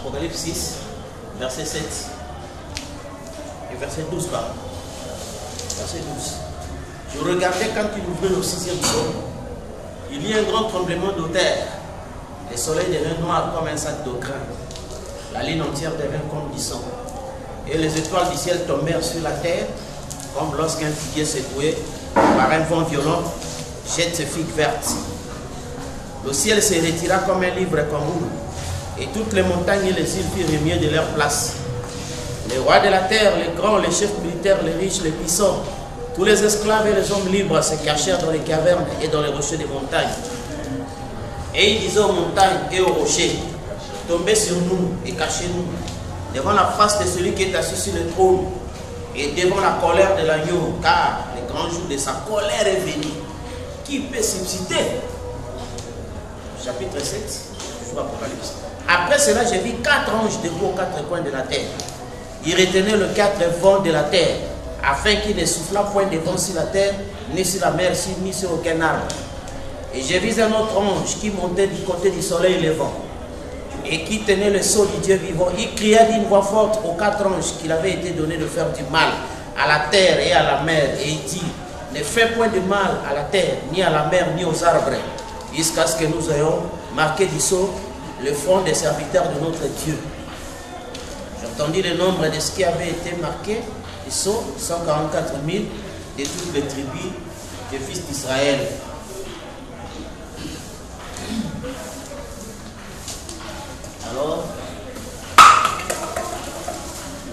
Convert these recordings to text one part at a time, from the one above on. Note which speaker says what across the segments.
Speaker 1: Apocalypse 6, verset 7 et verset 12, pardon. Verset 12. Je regardais quand il ouvrait le 6e psaume. Il y a un grand tremblement de terre. Le soleil devint noir comme un sac de grains. La ligne entière devint comme du sang. Et les étoiles du ciel tombèrent sur la terre, comme lorsqu'un figuier secoué par un vent violent jette ses figues vertes. Le ciel se retira comme un livre comme et toutes les montagnes et les îles firent remuer de leur place. Les rois de la terre, les grands, les chefs militaires, les riches, les puissants, tous les esclaves et les hommes libres se cachèrent dans les cavernes et dans les rochers des montagnes. Et ils disaient aux montagnes et aux rochers, tombez sur nous et cachez-nous devant la face de celui qui est assis sur le trône et devant la colère de l'agneau, car le grand jour de sa colère est venu. Qui peut subsister? Chapitre 7, toujours Apocalypse. Après cela, j'ai vu 4 anges debout aux 4 coins de la terre. Ils retenaient les 4 vents de la terre, afin qu'il ne soufflât point de vent sur la terre, ni sur la mer, ni sur aucun arbre. Et j'ai vu un autre ange qui montait du côté du soleil levant, et qui tenait le sceau du Dieu vivant. Il cria d'une voix forte aux 4 anges qu'il avait été donné de faire du mal à la terre et à la mer. Et il dit, ne fais point de mal à la terre, ni à la mer, ni aux arbres, jusqu'à ce que nous ayons marqué du sceau le front des serviteurs de notre Dieu. J'entendis le nombre de ce qui avait été marqué du sceau, 144 000 de toutes les tribus des fils d'Israël. Alors,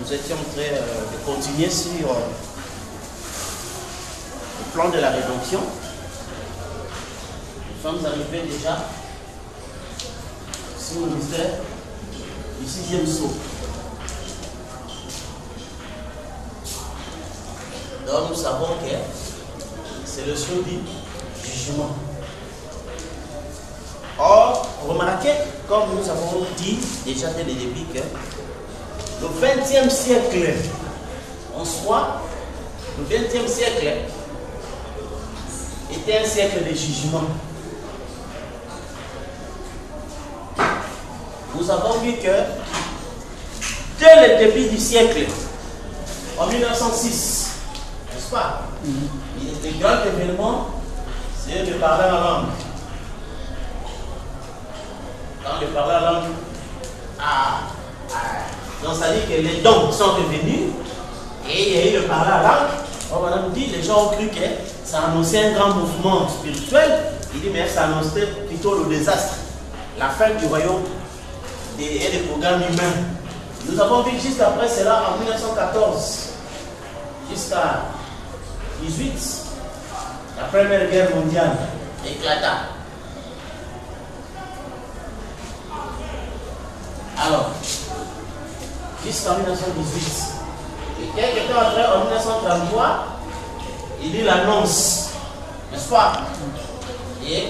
Speaker 1: nous étions en train de continuer sur le plan de la rédemption. Nous sommes arrivés déjà sur le mystère du 6e sceau. Donc nous savons que c'est le sceau du jugement. Or, remarquez, comme nous avons dit déjà dès le début, que le 20e siècle en soi, le 20e siècle était un siècle de jugement. Nous avons vu que dès le début du siècle, en 1906, n'est-ce pas, le grand événement, c'est de parler la langue. Quand le parler la langue, donc ça dit que les dons sont revenus et il y a eu le parler la langue. On va nous dire, les gens ont cru que ça annonçait un grand mouvement spirituel. Il dit, mais ça annonçait plutôt le désastre, la fin du royaume et des programmes humains. Nous avons vu juste après cela, en 1914, jusqu'à 18, la Première Guerre mondiale éclata. Alors, jusqu'en 1918, et quelques temps après, en 1933, il y eut l'annonce, n'est-ce pas? Et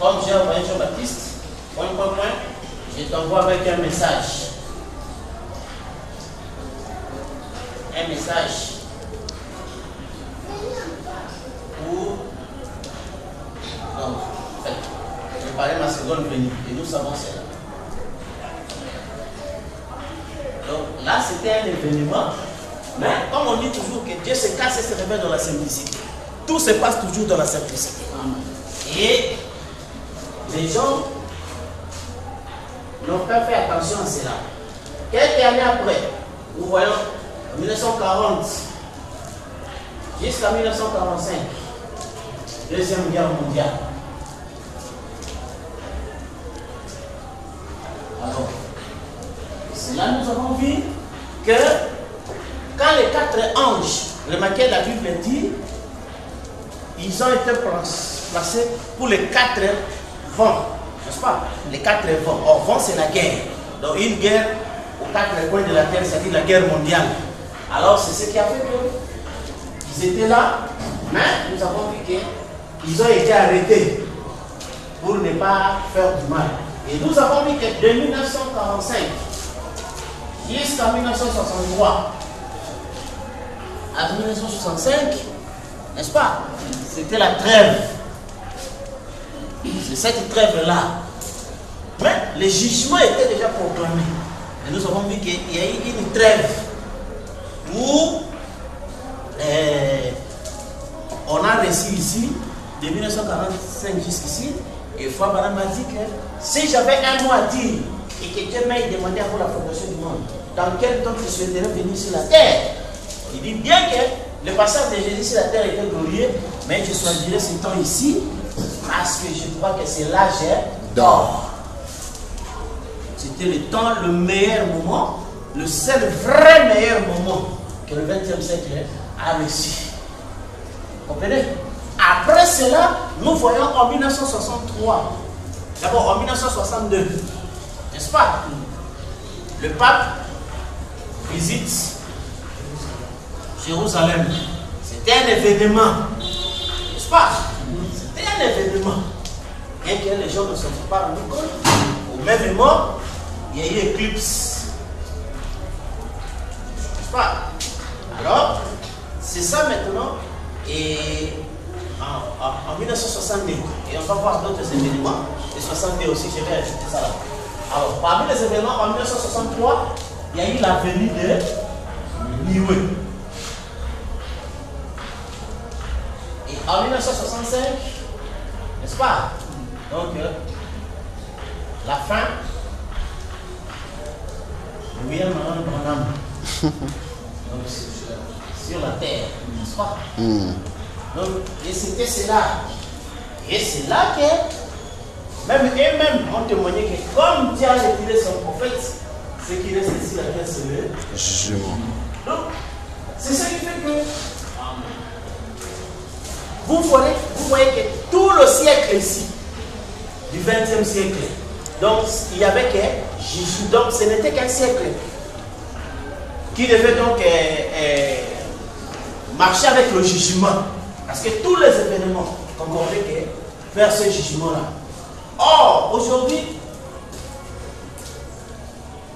Speaker 1: comme j'ai envoyé Jean-Baptiste, je t'envoie avec un message. Un message pour. Donc, préparer ma seconde venue. Et nous savons cela. Donc là, c'était un événement. Mais comme on dit toujours que Dieu se casse et se révèle dans la simplicité. Tout se passe toujours dans la simplicité. Et les gens n'ont pas fait attention à cela. Quelques années après, nous voyons en 1940 jusqu'à 1945, Deuxième Guerre mondiale. Alors, c'est là nous avons vu que quand les 4 anges, remarquez la Bible dit, ils ont été placés pour les 4 vents, n'est-ce pas? Les 4 vents. Or, vent, c'est la guerre. Donc, une guerre aux 4 coins de la terre, c'est-à-dire la guerre mondiale. Alors, c'est ce qui a fait qu'ils étaient là, mais nous avons vu qu'ils ont été arrêtés pour ne pas faire du mal. Et nous avons vu que de 1945 jusqu'à 1963 à 1965, n'est-ce pas? C'était la trêve. C'est cette trêve-là Mais les jugements étaient déjà proclamés. Et nous avons vu qu'il y a eu une trêve où on a réussi ici, de 1945 jusqu'ici, et Fouabara m'a dit que si j'avais un mot à dire et que Dieu m'a demandé pour la fondation du monde, dans quel temps tu souhaiterais venir sur la terre? Il dit bien que le passage de Jésus sur la terre était glorieux, mais je choisirais ce temps ici parce que je crois que c'est l'âge d'or. C'était le temps, le meilleur moment, le seul vrai meilleur moment que le XXe siècle a reçu. Vous comprenez? Après cela, nous voyons en 1963, d'abord en 1962, n'est-ce pas? Le pape visite Jérusalem. C'était un événement, n'est-ce pas? C'était un événement. Bien que les gens ne se sont pas rendus compte, au même moment, il y a eu éclipse. N'est-ce pas? Alors, c'est ça maintenant. Et en 1962, et on va voir d'autres événements, et 62 aussi, je vais ajouter ça là. Alors, parmi les événements, en 1963, il y a eu la venue de Niue. Et en 1965, n'est-ce pas? Donc, la fin de William Branham. Donc, sur la terre, n'est-ce pas? Donc, et c'était cela. Et c'est là que, même eux-mêmes ont témoigné que comme Dieu a retiré son prophète, ce qui reste ici, la terre, c'est le jugement. Donc, c'est ce qui fait que vous voyez que tout le siècle ici, du XXe siècle, donc il y avait que Jésus, donc ce n'était qu'un siècle qui devait donc marcher avec le jugement. Parce que tous les événements concordaient vers ce jugement-là. Or, aujourd'hui,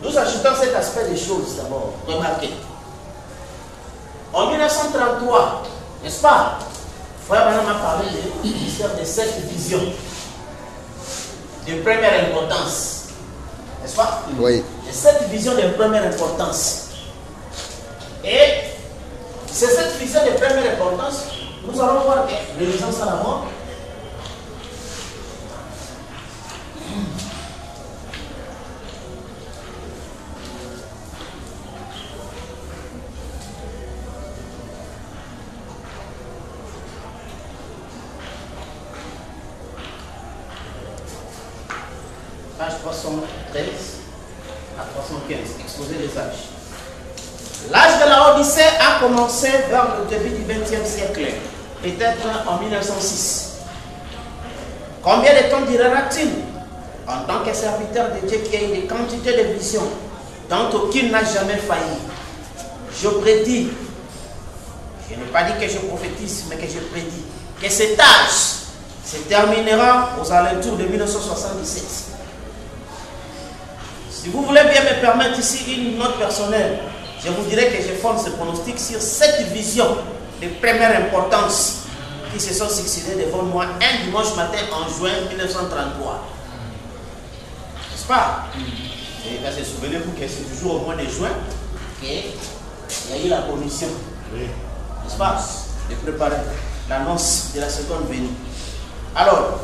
Speaker 1: nous ajoutons cet aspect des choses d'abord. Remarquez. En 1933, n'est-ce pas? Frère Madame a parlé de l'histoire de 7 visions de première importance. N'est-ce pas?
Speaker 2: Oui.
Speaker 1: De 7 visions de première importance. Et c'est cette vision de première importance, nous allons voir que l'émission à la mort. Page 313 à 315, exposé des âges. L'âge de la Odyssée a commencé vers le début du XXe siècle, peut-être en 1906. Combien de temps durera-t-il? En tant que serviteur de Dieu qui a eu des quantités de visions, dont aucune n'a jamais failli, je prédis, je n'ai pas dit que je prophétise, mais que je prédis, que cet âge se terminera aux alentours de 1977. Si vous voulez bien me permettre ici une note personnelle, je vous dirais que je fonde ce pronostic sur 7 visions de première importance qui se sont succédées devant moi un dimanche matin en juin 1933. N'est-ce pas? Et là, souvenez-vous que c'est toujours au mois de juin qu'il y a eu la commission. N'est-ce pas? De préparer l'annonce de la seconde venue. Alors,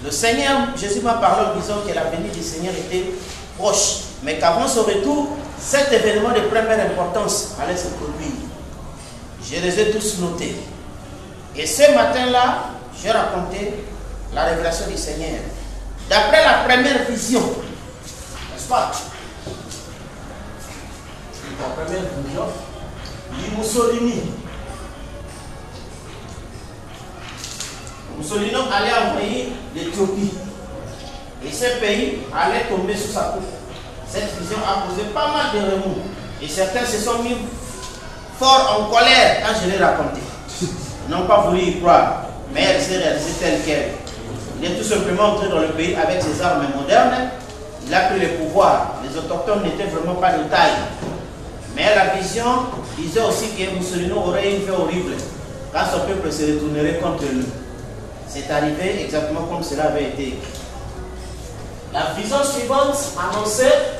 Speaker 1: le Seigneur, Jésus m'a parlé en disant que la venue du Seigneur était proche, mais qu'avant son retour, cet événement de première importance allait se produire. Je les ai tous notés. Et ce matin-là, j'ai raconté la révélation du Seigneur. D'après la première vision, n'est-ce pas? La première vision, Mussolini. Mussolini allait envoyer l'Éthiopie. Et ce pays allait tomber sous sa coupe. Cette vision a causé pas mal de remous. Et certains se sont mis fort en colère quand je l'ai raconté. Ils n'ont pas voulu y croire. Mais elle s'est réalisée telle qu'elle. Il est tout simplement entré dans le pays avec ses armes modernes. Il a pris le pouvoir. Les autochtones n'étaient vraiment pas de taille. Mais la vision disait aussi que Mussolini aurait une fin horrible quand son peuple se retournerait contre lui. c'est arrivé exactement comme cela avait été écrit. La vision suivante annonçait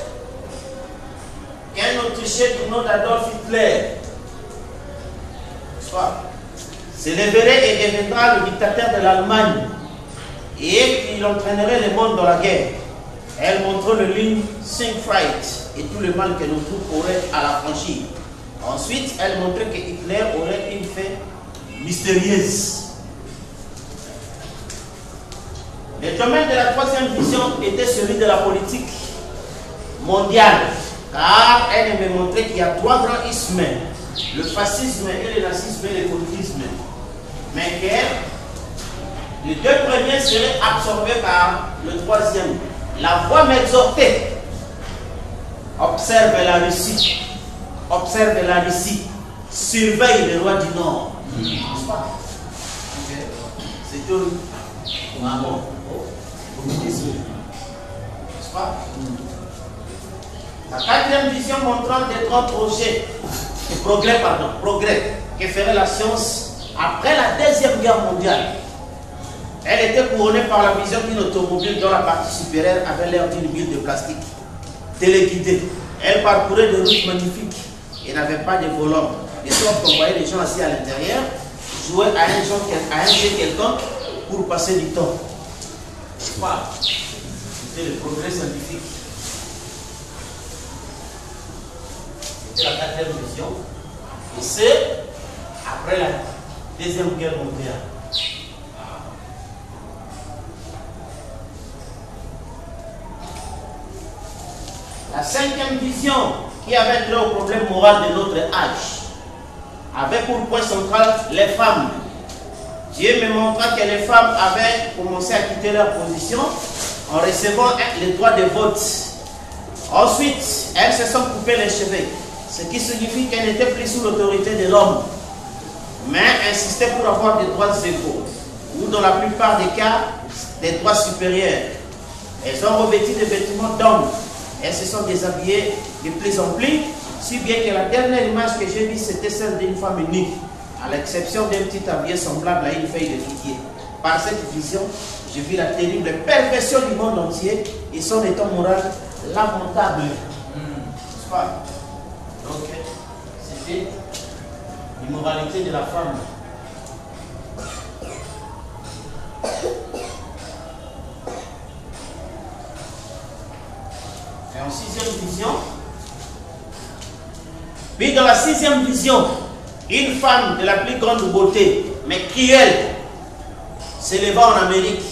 Speaker 1: qu'un Autrichien du nom d'Adolf Hitler s'élèverait et deviendra le dictateur de l'Allemagne et qu'il entraînerait le monde dans la guerre. Elle montrait le ligne Siegfried et tout le mal que nos troupes auraient à la franchir. Ensuite, elle montrait que Hitler aurait une fin mystérieuse. Le domaine de la troisième vision était celui de la politique mondiale, car elle me montrait qu'il y a trois grands ismes, le fascisme et le nazisme et le communisme, mais que les deux premiers seraient absorbés par le troisième. La voix m'exhortait: observe la Russie, surveille les rois du Nord. C'est tout. La quatrième vision montrant des grands progrès que ferait la science après la Deuxième Guerre mondiale. Elle était couronnée par la vision d'une automobile dont la partie supérieure avait l'air d'une bulle de plastique téléguidée. Elle parcourait des routes magnifiques et n'avait pas de volant. De sorte qu'on voyait les gens assis à l'intérieur jouer à un jeu quelconque pour passer du temps. Voilà. C'était le progrès scientifique. C'était la quatrième vision. Et c'est après la Deuxième Guerre mondiale. La cinquième vision, qui avait trait au problème moral de notre âge, avait pour point central les femmes. Dieu me montra que les femmes avaient commencé à quitter leur position en recevant le droit de vote. Ensuite, elles se sont coupées les cheveux, ce qui signifie qu'elles n'étaient plus sous l'autorité de l'homme, mais insistaient pour avoir des droits égaux, ou dans la plupart des cas, des droits supérieurs. Elles ont revêtu des vêtements d'hommes. Elles se sont déshabillées de plus en plus, si bien que la dernière image que j'ai vue, c'était celle d'une femme unique, à l'exception d'un petit tablier semblable à une feuille de figuier. Par cette vision, j'ai vu la terrible perversion du monde entier et son état moral lamentable. N'est-ce pas? Donc, c'était l'immoralité de la femme. Et en sixième vision, puis dans la sixième vision, une femme de la plus grande beauté, mais cruelle, s'éleva en Amérique.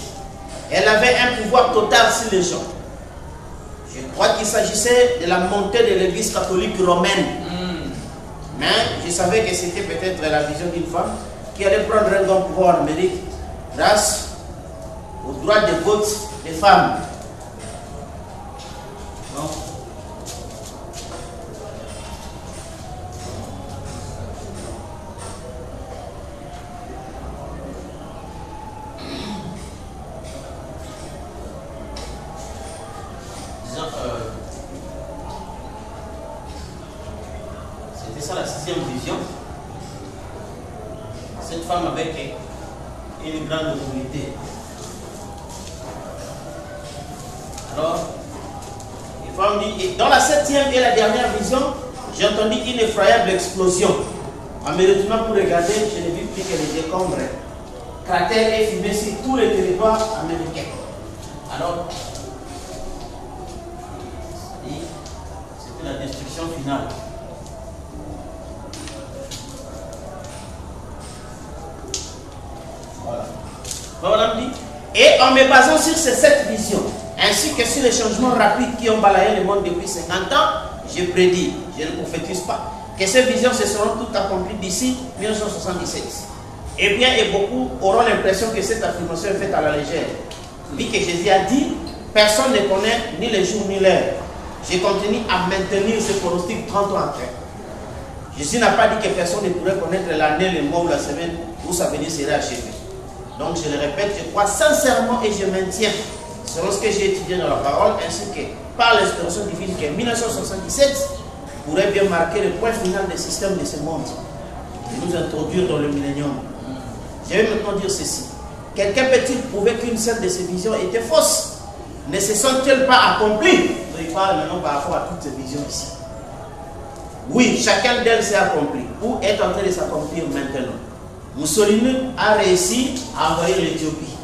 Speaker 1: Elle avait un pouvoir total sur les gens. Je crois qu'il s'agissait de la montée de l'église catholique romaine. Mais je savais que c'était peut-être la vision d'une femme qui allait prendre un grand pouvoir en Amérique grâce au droit de vote des femmes. Non. C'était ça la sixième vision. Cette femme avec une grande autorité. Alors, il faut me dire, et dans la septième et la dernière vision, j'ai entendu une effroyable explosion. En me retournant pour regarder, je n'ai vu plus que les décombres, cratères et fumées sur tous les territoires américains. Alors, c'était la destruction finale. Voilà. Et en me basant sur ces 7 visions, ainsi que sur les changements rapides qui ont balayé le monde depuis 50 ans, je prédis, je ne prophétise pas, que ces visions se seront toutes accomplies d'ici 1977. Et bien, et beaucoup auront l'impression que cette affirmation est faite à la légère. Vu que Jésus a dit, personne ne connaît ni le jour ni l'heure. J'ai continué à maintenir ce pronostic 30 ans après. Jésus n'a pas dit que personne ne pourrait connaître l'année, le mois ou la semaine où sa venue serait achevée. Donc je le répète, je crois sincèrement et je maintiens, selon ce que j'ai étudié dans la parole, ainsi que par l'inspiration divine, que 1977 pourrait bien marquer le point final des systèmes de ce monde et nous introduire dans le millénium. Je vais maintenant dire ceci. quelqu'un peut-il prouver qu'une seule de ses visions était fausse? Ne se sont-elles pas accomplies? Il parle maintenant par rapport à toutes ces visions ici. Oui, chacun d'elles s'est accompli ou est en train de s'accomplir maintenant. Mussolini a réussi à envahir l'Éthiopie.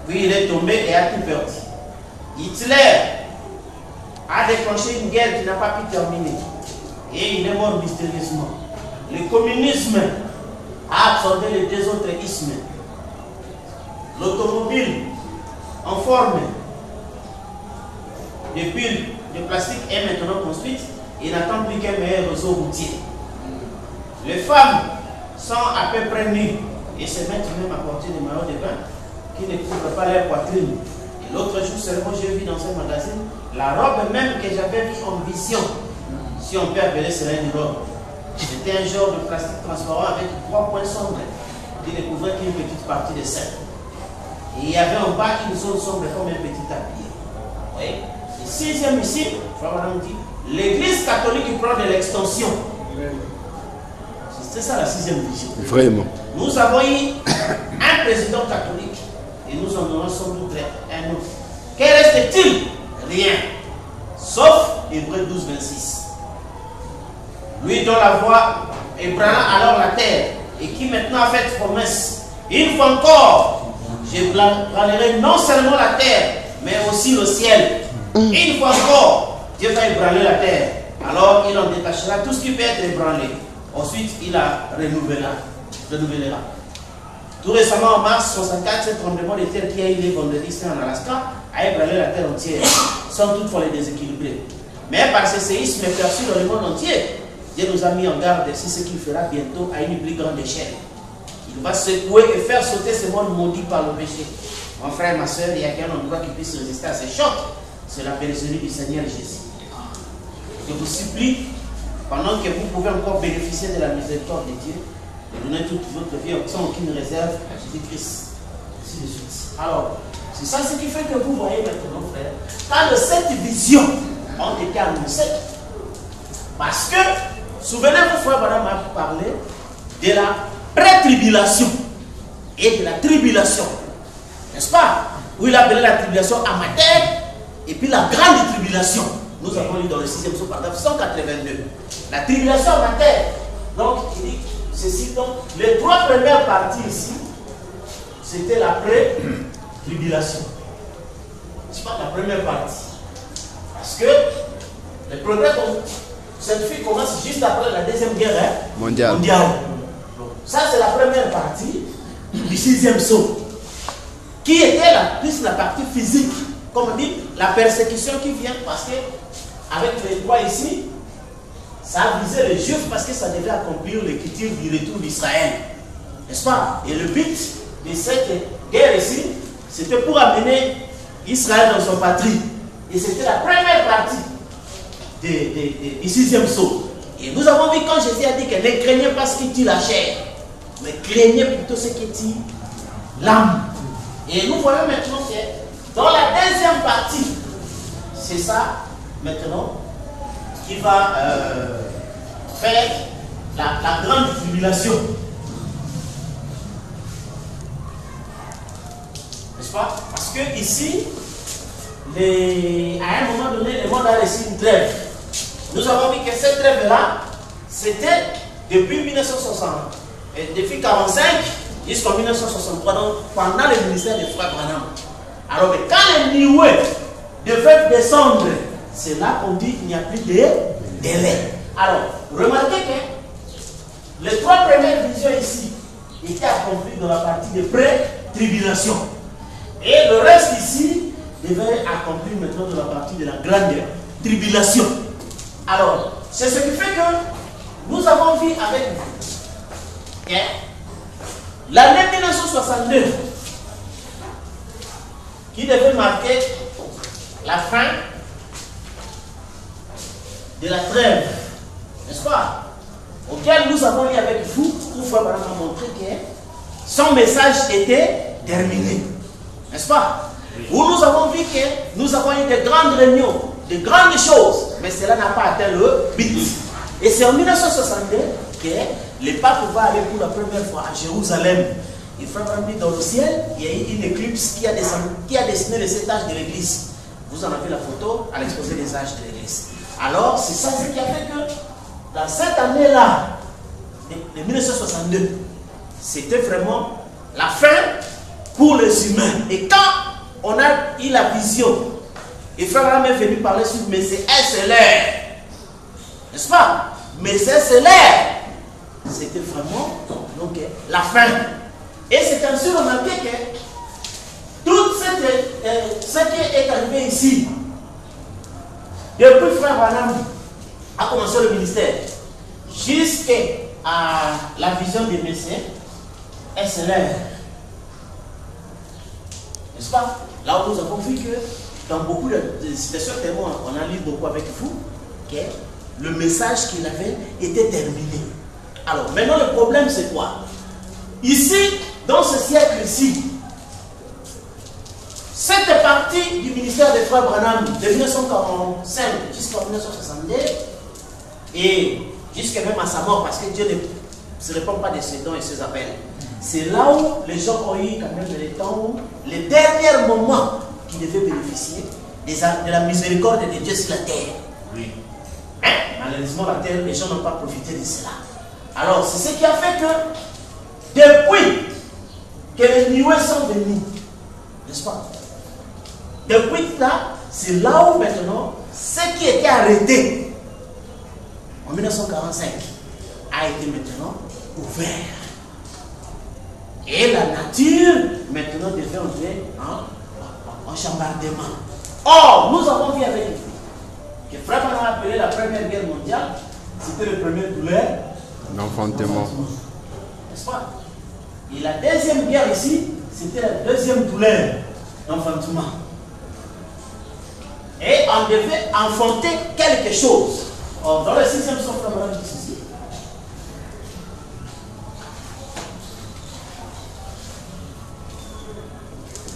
Speaker 1: Puis il est tombé et a tout perdu. Hitler a déclenché une guerre qui n'a pas pu terminer. Et il est mort mystérieusement. Le communisme a absorbé les deux autres ismes. L'automobile en forme de bulles de plastique est maintenant construite. Il n'attend plus qu'un meilleur réseau routier. Les femmes sont à peu près nues et se mettent même à porter des maillots de bain qui ne couvrent pas leur poitrine. Et l'autre jour seulement, j'ai vu dans un magazine la robe même que j'avais vue en vision, si on peut appeler cela une robe. C'était un genre de plastique transparent avec 3 points sombres qui ne couvrait qu'une petite partie des seins. Et il y avait en bas une zone sombre comme un petit tablier. Vous voyez? Et 6e ici, Frère Branham dit, l'Église catholique prend de l'extension. C'est ça la 6e vision.
Speaker 2: Vraiment.
Speaker 1: Nous avons eu un président catholique et nous en aurons sans doute un autre. Que reste-t-il? Rien. Sauf Hébreux 12, 26. Lui dont la voix ébranla alors la terre et qui maintenant a fait promesse. Une fois encore, j'ébranlerai non seulement la terre, mais aussi le ciel. Une fois encore, Dieu va ébranler la terre. Alors il en détachera tout ce qui peut être ébranlé. Ensuite, il la renouvellera. Tout récemment, en mars 64, ce tremblement de terre qui a eu lieu vendredi en Alaska a ébranlé la terre entière, sans toutefois les déséquilibrer. Mais par ce séisme perçu dans le monde entier, Dieu nous a mis en garde sur ce qu'il fera bientôt à une plus grande échelle. Il va secouer et faire sauter ce monde maudit par le péché. Mon frère, ma soeur, il n'y a qu'un endroit qui puisse résister à ces chocs. C'est la bergerie du Seigneur Jésus. Je vous supplie, pendant que vous pouvez encore bénéficier de la miséricorde de Dieu, de donner toute votre vie sans aucune réserve à Jésus-Christ. Ainsi de suite. Alors, c'est ça ce qui fait que vous voyez maintenant, frère, quand cette vision ont été annoncées, parce que, souvenez-vous, frère Branham m'a parlé de la pré-tribulation et de la tribulation. N'est-ce pas? Où il a appelé la tribulation amateur et puis la grande tribulation. Nous avons lu dans le 6e psaume, paragraphe 182. La tribulation amateur. Donc, il dit ceci. Donc, les 3 premières parties ici, c'était la pré-tribulation. C'est pas la première partie. Parce que les progrès, cette fille commence juste après la 2e guerre mondiale. Ça, c'est la première partie du 6e psaume, qui était plus la partie physique. Comme on dit, la persécution qui vient parce que, avec les 3 ici, ça a visé les Juifs parce que ça devait accomplir l'écriture du retour d'Israël. N'est-ce pas? Et le but de cette guerre ici, c'était pour amener Israël dans son patrie. Et c'était la première partie du 6e psaume. Et nous avons vu quand Jésus a dit que ne craignez pas ce qui tue la chair, mais craignez plutôt ce qui tue l'âme. Et nous voyons maintenant que dans la 2e partie, c'est ça maintenant qui va faire la grande tribulation. N'est-ce pas? Parce que ici, à un moment donné, le monde a reçu une trêve. Nous avons vu que cette trêve-là, c'était depuis 1960, et depuis 1945 jusqu'en 1963, donc pendant le ministère de Frère Branham. Alors, mais quand les nuées devaient descendre, c'est là qu'on dit qu'il n'y a plus de délai. Alors, remarquez que les 3 premières visions ici étaient accomplies dans la partie de pré-tribulation. Et le reste ici devait accomplir maintenant dans la partie de la grande tribulation. Alors, c'est ce qui fait que nous avons vu avec vous l'année 1962 qui devait marquer la fin de la trêve, n'est-ce pas? Auquel nous avons lu avec vous, où Frère Branham a montré que son message était terminé, n'est-ce pas? Où nous avons vu que nous avons eu de grandes réunions, de grandes choses, mais cela n'a pas atteint le but. Et c'est en 1962 que le pape va aller pour la première fois à Jérusalem. Et frère Branham dit, dans le ciel, il y a eu une éclipse qui a dessiné les 7 âges de l'église. Vous en avez la photo à l'exposé des âges de l'église. Alors, c'est ça ce qui a fait que, dans cette année-là, de 1962, c'était vraiment la fin pour les humains. Et quand on a eu la vision, et frère Branham est venu parler sur Messiah Céleste, n'est-ce pas? Messiah Céleste, c'était vraiment donc, la fin. Et c'est ainsi remarqué que tout ce qui est arrivé ici, depuis frère Branham a commencé le ministère, jusqu'à la vision des Messiah, est l'air. N'est-ce pas? Là où nous avons vu que dans beaucoup de situations, on a lu beaucoup avec vous, que le message qu'il avait était terminé. Alors, maintenant le problème c'est quoi? Ici, dans ce siècle-ci, cette partie du ministère des frères Branham de 1945 jusqu'en 1962 et jusqu'à même à sa mort, parce que Dieu ne se répond pas de ses dons et ses appels. C'est là où les gens ont eu quand même les temps où les derniers moments qui devaient bénéficier de la miséricorde de Dieu sur la terre. Oui. Hein? Malheureusement, la terre, les gens n'ont pas profité de cela. Alors, c'est ce qui a fait que depuis que les nuées sont venues, n'est-ce pas? Depuis là, c'est là où maintenant, ce qui était arrêté en 1945 a été maintenant ouvert. Et la nature, maintenant, devait entrer en chambardement. Or, nous avons vu avec vous que frère Branham a appelé la Première Guerre mondiale, c'était le premier douleur
Speaker 2: d'enfantement.
Speaker 1: N'est-ce pas? Et la deuxième guerre ici, c'était la deuxième douleur d'enfantement. Et on devait enfanter quelque chose. Or, dans le 6e son, frère Branham dit ceci.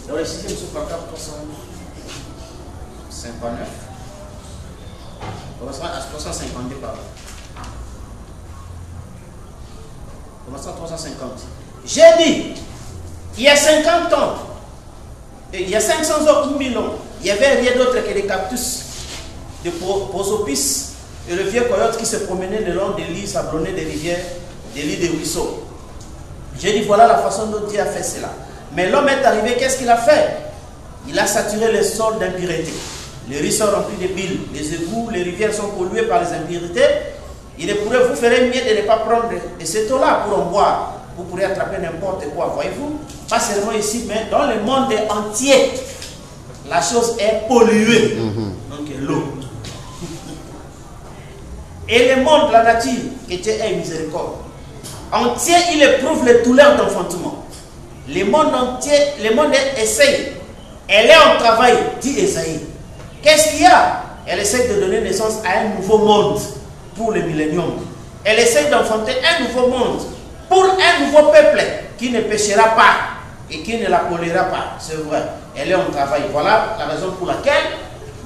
Speaker 1: Dans le 6e sous 359, 352 pardon. Commençons à 350. J'ai dit, il y a 50 ans, il y a 500 ans ou 1000 ans, il n'y avait rien d'autre que des cactus, des prosopis et le vieux coyote qui se promenait le long des lits sablonnés des rivières, des lits des ruisseaux. J'ai dit, voilà la façon dont Dieu a fait cela. Mais l'homme est arrivé, qu'est-ce qu'il a fait? Il a saturé les sols d'impureté. Les ruisseaux remplis de bile, les égouts, les rivières sont polluées par les impuretés. Il pourrait vous faire mieux de ne pas prendre de cette eau-là pour en boire. Vous pourrez attraper n'importe quoi, voyez-vous? Pas seulement ici, mais dans le monde entier, la chose est polluée. Donc l'eau. Et le monde, la nature, qui était un miséricorde, entier, il éprouve les douleurs d'enfantement. Le monde entier, le monde essaye. Elle est en travail, dit Esaïe. Qu'est-ce qu'il y a? Elle essaie de donner naissance à un nouveau monde pour le millénium. Elle essaie d'enfanter un nouveau monde pour un nouveau peuple qui ne péchera pas et qui ne la polluera pas. C'est vrai. Elle est en travail. Voilà la raison pour laquelle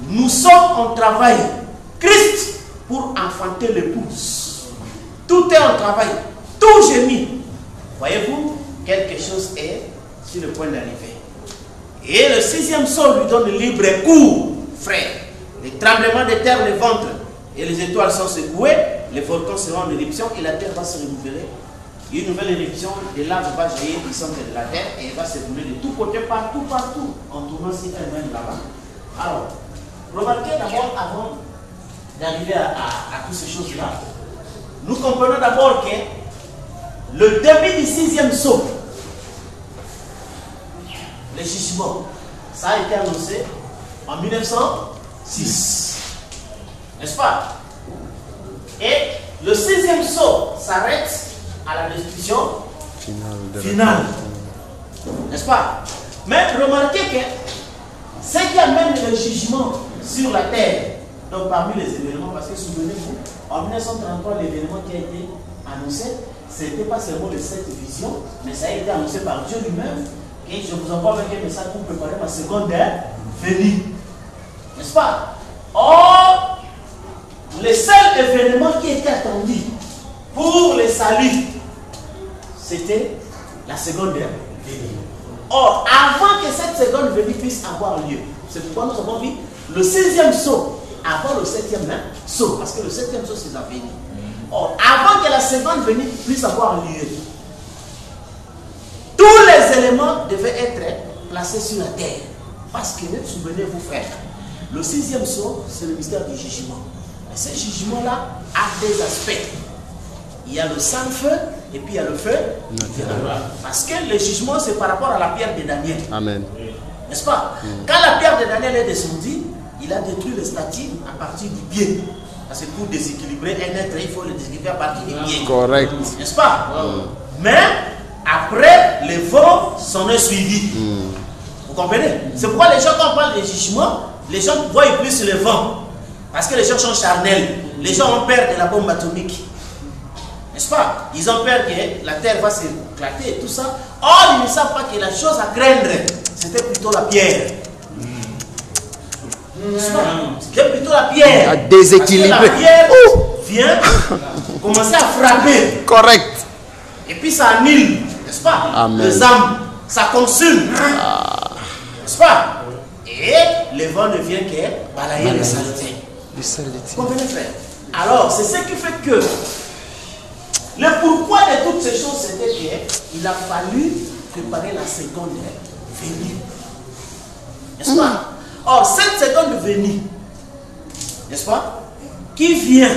Speaker 1: nous sommes en travail. Christ pour enfanter l'épouse. Tout est en travail. Tout gémit. Voyez-vous, quelque chose est sur le point d'arriver. Et le 6e sol lui donne libre cours, frère. Les tremblements de terre, le ventre et les étoiles sont secouées, les volcans seront en éruption et la terre va se renouveler. Une nouvelle éruption de lave va jaillir du centre de la terre et elle va se brûler de tous côtés, partout, en tournant sur elle-même là-bas. Alors, remarquez d'abord, avant d'arriver à toutes ces choses-là, nous comprenons d'abord que le début du 6e saut, le jugement, ça a été annoncé en 1906. N'est-ce pas? Et le 6e saut s'arrête à la destruction finale. N'est-ce pas? Mais remarquez que ce qui amène le jugement sur la terre, donc parmi les événements, parce que souvenez-vous, en 1933, l'événement qui a été annoncé, ce n'était pas seulement les 7 visions, mais ça a été annoncé par Dieu lui-même. Et je vous envoie avec un message pour préparer ma seconde venue. N'est-ce pas? Or, le seul événement qui était attendu pour le salut, c'était la seconde Or, avant que cette seconde venue puisse avoir lieu, c'est pourquoi nous avons vu le 6e sceau avant le 7e sceau, parce que le 7e sceau c'est la venue. Or, avant que la seconde venue puisse avoir lieu, tous les éléments devaient être placés sur la terre. Parce que, souvenez-vous frère, le 6e sceau, c'est le mystère du jugement. Et ce jugement-là a des aspects. Il y a le sang-feu et puis il y a le feu. Parce que le jugement, c'est par rapport à la pierre de Daniel. Amen. N'est-ce pas? Quand la pierre de Daniel est descendue, il a détruit les statues à partir du pied. Parce que pour déséquilibrer un être, il faut le déséquilibrer à partir du pied. Correct. N'est-ce pas? Mais après, les vents s'en est suivi. Vous comprenez? C'est pourquoi les gens, quand on parle de jugement, les gens voient plus le vent. Parce que les gens sont charnels. Les gens ont peur de la bombe atomique. N'est-ce pas? Ils ont peur que la terre va s'éclater et tout ça. Or, ils ne savent pas que la chose à craindre, c'était plutôt la pierre. C'était plutôt la pierre. À déséquilibrer. Parce que la pierre vient commencer à frapper. Correct. Et puis ça annule, n'est-ce pas? Amen. Les âmes, ça consume. N'est-ce pas? Et le vent ne vient que balayer les saletés. Vous comprenez, frère? Alors, c'est ce qui fait que le pourquoi de toutes ces choses, c'était qu'il a fallu préparer la seconde venue. N'est-ce pas? Or, cette seconde venue, n'est-ce pas? Qui vient,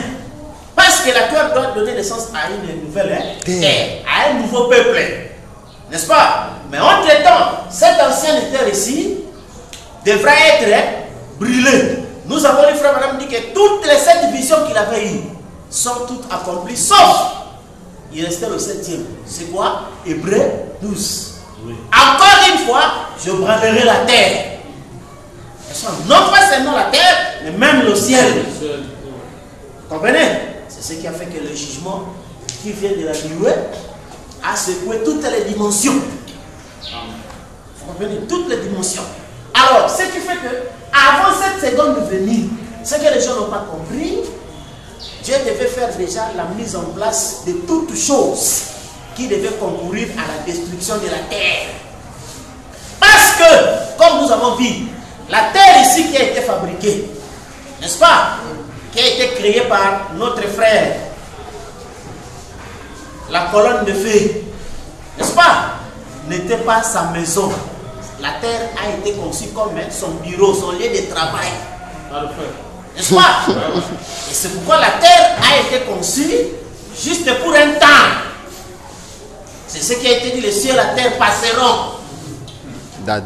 Speaker 1: parce que la terre doit donner naissance à une nouvelle terre, à un nouveau peuple. N'est-ce pas? Mais entre-temps, cette ancienne terre ici devra être brûlée. Nous avons dit, frère madame, dit que toutes les 7 visions qu'il avait eues sont toutes accomplies, sauf il restait le 7e. C'est quoi? Hébreux 12. Oui. Encore une fois, je branlerai la terre. Non pas seulement la terre, mais même le ciel. Vous comprenez? C'est ce qui a fait que le jugement qui vient de la nuée a secoué toutes les dimensions. Vous comprenez? Toutes les dimensions. Alors, ce qui fait que, avant cette seconde venue, ce que les gens n'ont pas compris, Dieu devait faire déjà la mise en place de toutes choses qui devaient concourir à la destruction de la terre. Parce que, comme nous avons vu, la terre ici qui a été fabriquée, n'est-ce pas? Qui a été créée par notre frère, la colonne de feu, n'est-ce pas? N'était pas sa maison. La terre a été conçue comme son bureau, son lieu de travail. N'est-ce pas? Et c'est pourquoi la terre a été conçue juste pour un temps. C'est ce qui a été dit, les cieux et la terre passeront. Mais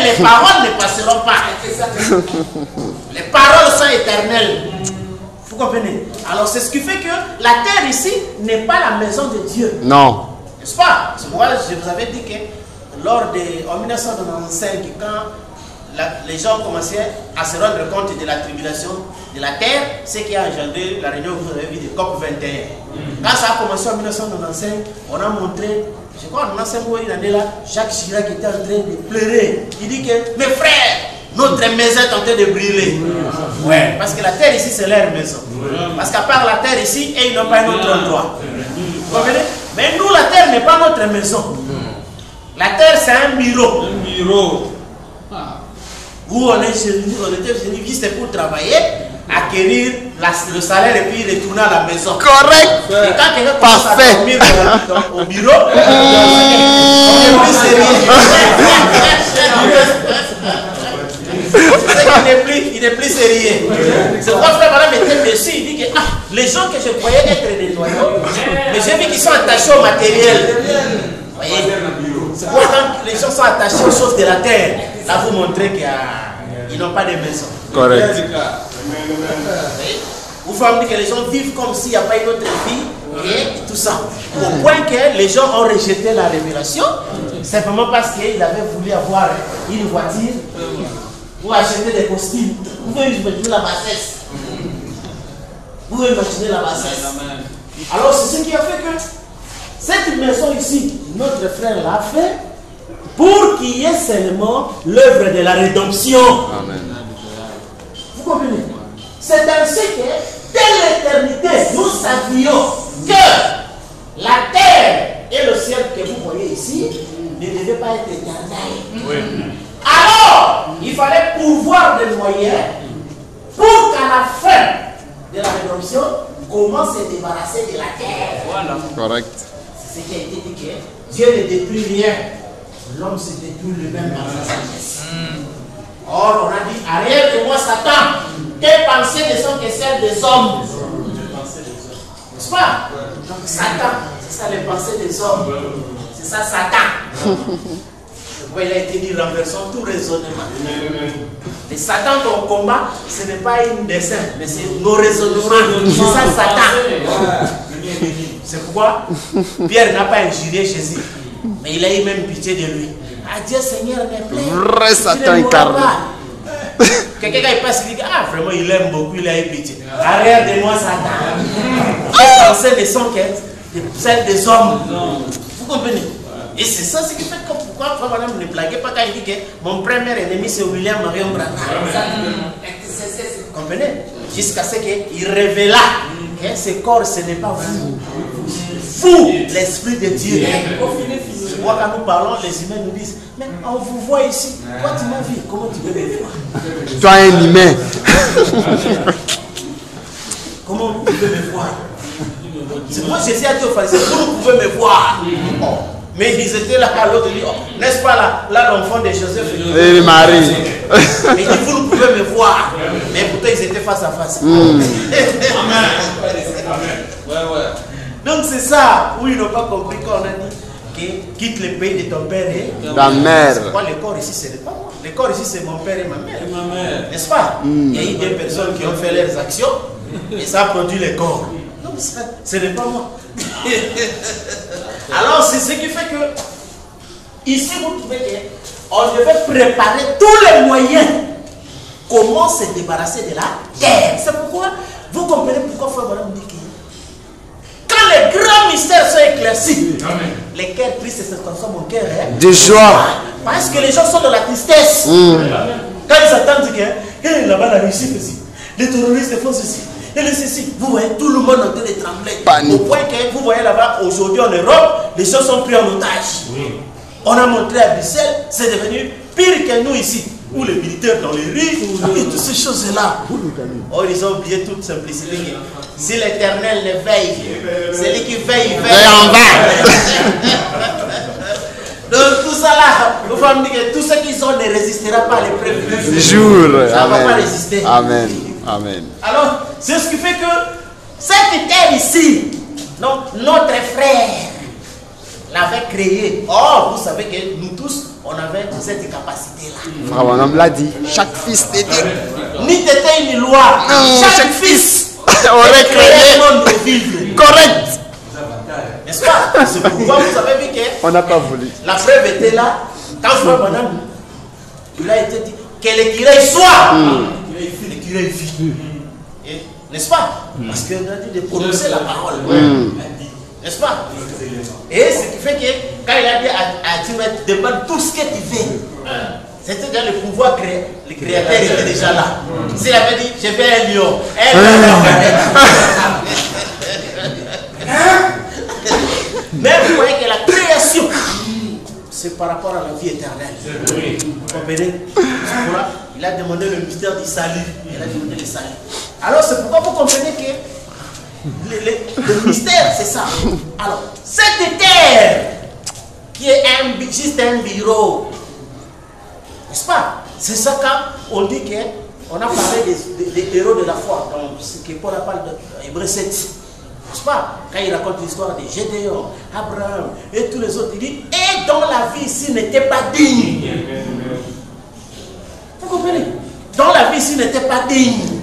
Speaker 1: les paroles ne passeront pas. Les paroles sont éternelles. Vous comprenez? Alors c'est ce qui fait que la terre ici n'est pas la maison de Dieu. Non. N'est-ce pas? C'est pourquoi je vous avais dit que en 1995, quand les gens commençaient à se rendre compte de la tribulation de la terre, ce qui a engendré la réunion que vous avez vue de COP 21. Quand ça a commencé en 1995, on a montré, je crois en 1995, là, Jacques Chirac était en train de pleurer. Il dit que, mes frères, notre maison est en train de brûler. Ouais, parce que la terre ici, c'est leur maison. Parce qu'à part la terre ici, et ils n'ont pas un autre endroit. Vous comprenez? Mais nous, la terre n'est pas notre maison. La terre, c'est un bureau. Un bureau. Où on était venu juste pour travailler, acquérir le salaire et puis retourner à la maison. Correct. Et quand quelqu'un commence à dormir au bureau, on est plus sérieux. Il n'est plus sérieux. C'est pourquoi frère madame était déçu. Il dit que les gens que je croyais être des noyaux, mais j'ai vu qu'ils sont attachés au matériel. Voyez? C'est pourquoi quand les gens sont attachés aux choses de la terre, là vous montrez qu'ils n'ont pas de maison. Correct. Vous voyez que les gens vivent comme s'il n'y a pas une autre vie et tout ça. Au point que les gens ont rejeté la révélation, simplement parce qu'ils avaient voulu avoir une voiture ou acheter des costumes. Vous pouvez imaginer la bassesse. Vous pouvez imaginer la bassesse. Alors c'est ce qui a fait que cette maison ici, notre frère l'a fait pour qu'il y ait seulement l'œuvre de la rédemption. Amen. Vous comprenez? C'est ainsi que, dès l'éternité, nous savions que la terre et le ciel que vous voyez ici ne devait pas être éternel. Oui. Alors, il fallait pourvoir des moyens pour qu'à la fin de la rédemption, comment se débarrasser de la terre. Voilà. Correct. C'est ce qui a été dit que Dieu ne détruit rien. L'homme se détruit lui-même dans sa sagesse. Or, on a dit, arrière de moi, Satan, tes pensées ne sont que celles des hommes. N'est-ce pas? Donc, Satan, c'est ça les pensées des hommes. C'est ça, Satan. Il a été dit, renversons tout raisonnement. Et Satan, ton combat, ce n'est pas une dessin, mais c'est nos raisonnements. C'est ça, Satan. C'est pourquoi Pierre n'a pas injurié Jésus, mais il a eu même pitié de lui. Ah, Dieu Seigneur me plaît. Vrai Satan incarné. Quelqu'un qui passe, il dit, ah, vraiment, il aime beaucoup, il a eu pitié. Arrière de moi, Satan. Les pensées ne sont que celles des hommes. Vous comprenez? Et c'est ça ce qui fait que pourquoi Frère Branham ne blaguait pas quand il dit que mon premier ennemi c'est William Marion Branham. Vous comprenez? Jusqu'à ce qu'il révéla que ce corps ce n'est pas vous. Vous, l'Esprit de Dieu. Moi, quand nous parlons, les humains nous disent, mais on vous voit ici. Toi, tu m'as vu. Comment tu peux me voir?
Speaker 2: Toi, un humain.
Speaker 1: Comment vous pouvez me voir? C'est moi, Jésus a dit aux pharisiens, vous pouvez me voir. Mais ils étaient là à l'autre, n'est-ce pas là l'enfant de Joseph
Speaker 2: et Marie.
Speaker 1: Mais il dit, vous ne pouvez me voir. Mais pourtant, ils étaient face à face. Donc c'est ça, où ils n'ont pas compris quand on a dit que quitte le pays de ton père et
Speaker 2: ta mère.
Speaker 1: C'est quoi le corps ici, ce n'est pas moi. Le corps ici, c'est mon père et ma mère. N'est-ce pas? Il y a eu des personnes qui ont fait leurs actions et ça a produit le corps. Donc ce n'est pas moi. Alors c'est ce qui fait que ici vous trouvez qu'on devait préparer tous les moyens comment se débarrasser de la terre. C'est pourquoi vous comprenez pourquoi Frère Branham dit que quand les grands mystères sont éclaircis, les cœurs tristes se transforment en cœurs
Speaker 2: de joie.
Speaker 1: Parce que les gens sont dans la tristesse. Quand ils attendent que là-bas la Russie fait ci, les terroristes font ceci. Et ceci, vous voyez, tout le monde est en train de trembler. Panique. Au point que vous voyez là-bas, aujourd'hui en Europe, les gens sont pris en otage. Oui. On a montré à Bruxelles, c'est devenu pire que nous ici, où les militaires dans les rues, et toutes ces choses-là. Oh, ils ont oublié toute simplicité. Si l'Éternel le veille, c'est lui qui veille, il veille en bas. Donc tout ça là, nous allons dire que tout ce qu'ils ont ne résistera pas à l'épreuve du
Speaker 2: jour.
Speaker 1: Ça ne va pas résister.
Speaker 2: Amen. Amen.
Speaker 1: Alors, c'est ce qui fait que cette terre ici, donc, notre frère l'avait créée. Or, vous savez que nous tous, on avait cette capacité-là.
Speaker 2: Frère Branham l'a dit, chaque fils de Dieu.
Speaker 1: Ni t'étais une loi. Chaque fils
Speaker 2: aurait créé
Speaker 1: le monde de vivre.
Speaker 2: Correct.
Speaker 1: N'est-ce pas? C'est pourquoi vous avez vu que
Speaker 2: on n'a pas voulu.
Speaker 1: La preuve était là. Quand Frère Branham, il a été dit que l'écureuil soit. L'écureuil vit. N'est-ce pas? Parce qu'on a dit de prononcer la parole. N'est-ce pas? Et ce qui fait que quand il a dit à Dieu, demande tout ce que tu veux. C'était dans le pouvoir créé. Le créateur était déjà là. S'il avait dit, je veux un lion. Mais vous voyez que la création, c'est par rapport à la vie éternelle. Vous comprenez? Il a demandé le mystère du salut. Il a demandé le salut. Alors c'est pourquoi vous comprenez que le mystère, c'est ça. Alors, cette terre, qui est juste un bureau, n'est-ce pas? C'est ça quand on dit qu'on a parlé des héros de la foi, donc ce que Paul parle de Hébreux 7. N'est-ce pas? Quand il raconte l'histoire de Gédéon, Abraham et tous les autres, il dit, et dont la vie ici n'était pas digne. Vous comprenez? Dont la vie ici n'était pas digne.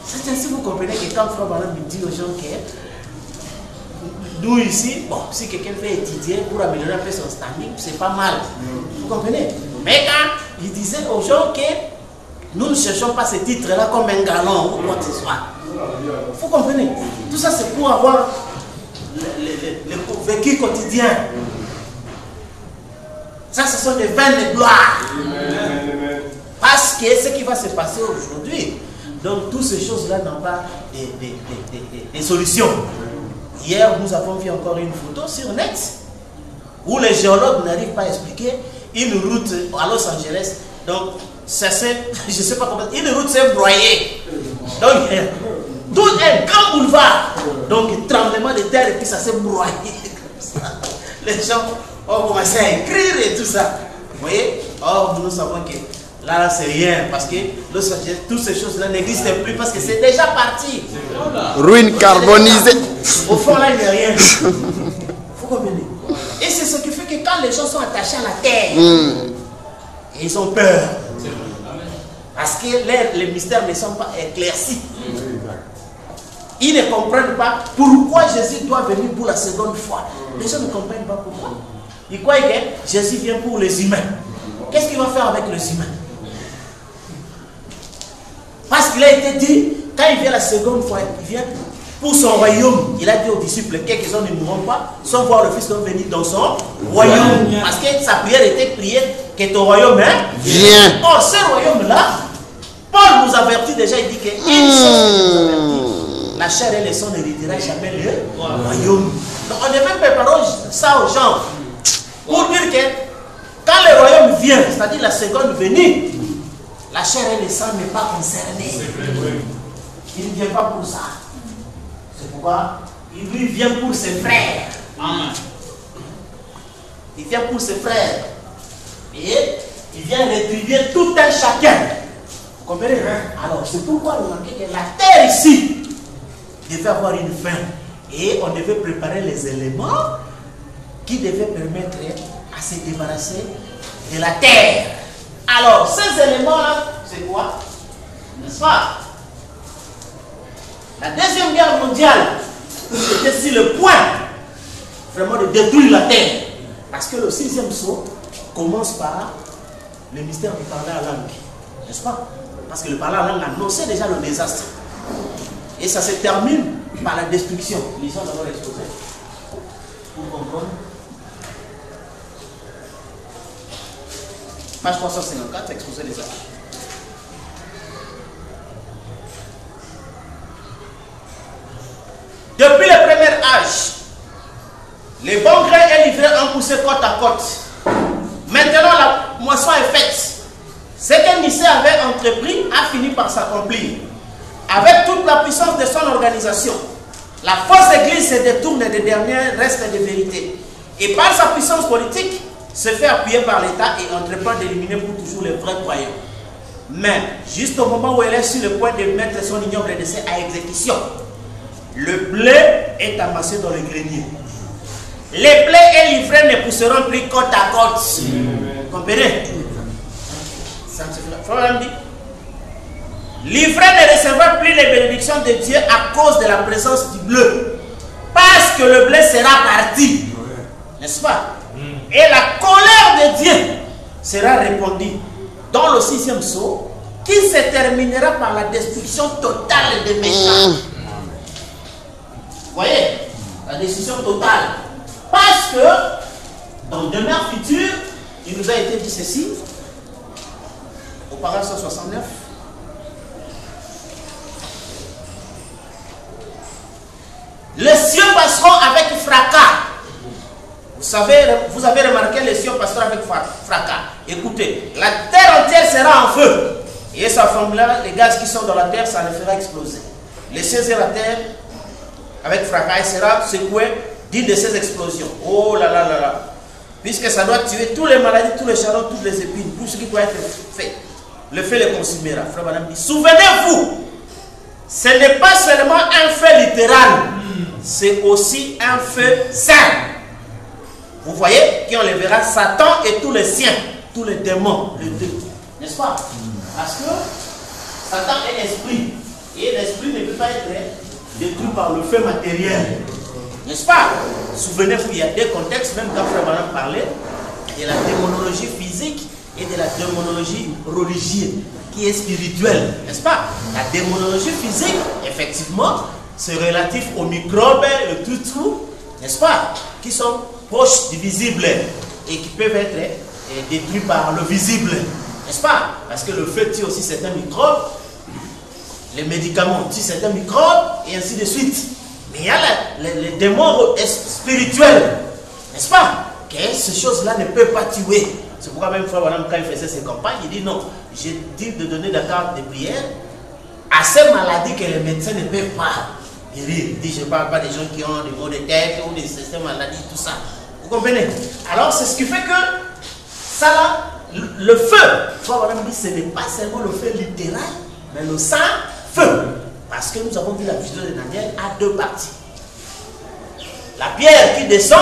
Speaker 1: C'est ainsi vous comprenez que quand Frère Branham dit aux gens que nous ici, bon, si quelqu'un veut étudier pour améliorer un peu son standing, c'est pas mal. Vous comprenez? Mais quand il disait aux gens que nous ne cherchons pas ce titre-là comme un galon ou quoi que ce soit. Vous comprenez? Tout ça, c'est pour avoir le vécu quotidien. Ça, ce sont des vaines de gloire. Parce que ce qui va se passer aujourd'hui, donc toutes ces choses-là n'ont pas des solutions. Hier, nous avons vu encore une photo sur net où les géologues n'arrivent pas à expliquer, une route à Los Angeles, donc ça c'est, je ne sais pas comment, une route s'est broyée. Donc, tout un grand boulevard. Donc, tremblement de terre et puis ça s'est broyé. Les gens ont commencé à écrire et tout ça. Vous voyez? Or, nous savons que là, c'est rien. Parce que Los Angeles, toutes ces choses-là n'existent plus parce que c'est déjà parti.
Speaker 2: Ruine carbonisée.
Speaker 1: Au fond, là, il n'y a rien. Il faut comprendre. Et c'est ce qui fait que quand les gens sont attachés à la terre, ils ont peur. Parce que les mystères ne sont pas éclaircis. Ils ne comprennent pas pourquoi Jésus doit venir pour la seconde fois. Les gens ne comprennent pas pourquoi. Ils croient que Jésus vient pour les humains. Qu'est-ce qu'il va faire avec les humains? Parce qu'il a été dit, quand il vient la seconde fois, il vient pour son royaume. Il a dit aux disciples, quelques-uns ne mourront pas, sans voir le Fils venir dans son royaume. Parce que sa prière était prière que ton royaume
Speaker 2: viens.
Speaker 1: Or, ce royaume-là, Paul nous avertit déjà, il dit que une chose nous avertit. La chair et le sang n'héritera jamais le royaume. Donc on devait préparer ça aux gens pour dire que quand le royaume vient, c'est-à-dire la seconde venue, la chair et le sang n'est pas concerné. Il ne vient pas pour ça. C'est pourquoi il vient pour ses frères. Il vient pour ses frères. Et il vient rétribuer tout un chacun. Vous comprenez? Alors c'est pourquoi nous remarquons que la terre ici devait avoir une fin. Et on devait préparer les éléments qui devaient permettre à se débarrasser de la terre. Alors, ces éléments-là, c'est quoi? N'est-ce pas? La Deuxième Guerre mondiale était sur le point vraiment de détruire la terre. Parce que le 6e sceau commence par le mystère de parler à langue. N'est-ce pas? Parce que le parler à langue annonçait déjà le désastre. Et ça se termine par la destruction. Lisons d'abord l'exposé pour comprendre. Page 354, exposé des âges. Depuis le premier âge, les bons grains et livrés ont poussé côte à côte. Maintenant, la moisson est faite. Ce que Nicée avait entrepris a fini par s'accomplir. Avec toute la puissance de son organisation, la fausse église se détourne des derniers restes de vérité. Et par sa puissance politique, se fait appuyer par l'État et entreprend d'éliminer pour toujours les vrais croyants. Mais, juste au moment où elle est sur le point de mettre son ignoble décès à exécution, le blé est amassé dans le grenier. Les blés et livrés ne pousseront plus côte à côte. Vous comprenez? Ça me dit. L'ivré ne recevra plus les bénédictions de Dieu à cause de la présence du bleu. Parce que le blé sera parti. N'est-ce pas? Et la colère de Dieu sera répandue dans le 6e sceau qui se terminera par la destruction totale des méchants. Vous voyez? La destruction totale. Parce que dans demeure future, il nous a été dit ceci au paragraphe 169. Les cieux passeront avec fracas. Vous avez remarqué les cieux passeront avec fracas. Écoutez, la terre entière sera en feu. Et ça formera les gaz qui sont dans la terre, ça les fera exploser. Les cieux et la terre, avec fracas, sera secoué d'une de ces explosions. Oh là là là là. Puisque ça doit tuer toutes les maladies, tous les chardons, toutes les épines, tout ce qui doit être fait. Le feu les consumera. Frère Madame dit, souvenez-vous, ce n'est pas seulement un feu littéral, c'est aussi un feu saint. Vous voyez, qui enlèvera Satan et tous les siens, tous les démons, les deux. N'est-ce pas? Parce que Satan est esprit. Et l'esprit ne peut pas être détruit par le feu matériel. N'est-ce pas? Souvenez-vous, il y a deux contextes, même quand Frère Madame parlait de la démonologie physique et de la démonologie religieuse, qui est spirituelle. N'est-ce pas? La démonologie physique, effectivement, c'est relatif aux microbes, le tout, n'est-ce pas? Qui sont proches du visible et qui peuvent être détruits par le visible. N'est-ce pas? Parce que le feu tue aussi certains microbes, les médicaments tuent certains microbes, et ainsi de suite. Mais il y a les démons spirituels, n'est-ce pas? que ces choses-là ne peuvent pas tuer. C'est pourquoi même Frère Branham, quand il faisait ses campagnes, il dit non, j'ai dit de donner des cartes de prière à ces maladies que les médecins ne peuvent pas guérir. Il dit, je ne parle pas des gens qui ont des maux de tête ou des systèmes maladies, tout ça. Vous comprenez? Alors c'est ce qui fait que ça là, le feu, Frère Branham dit, ce n'est pas seulement le feu littéral, mais le sang-feu. Parce que nous avons vu la vision de Daniel à deux parties. La pierre qui descend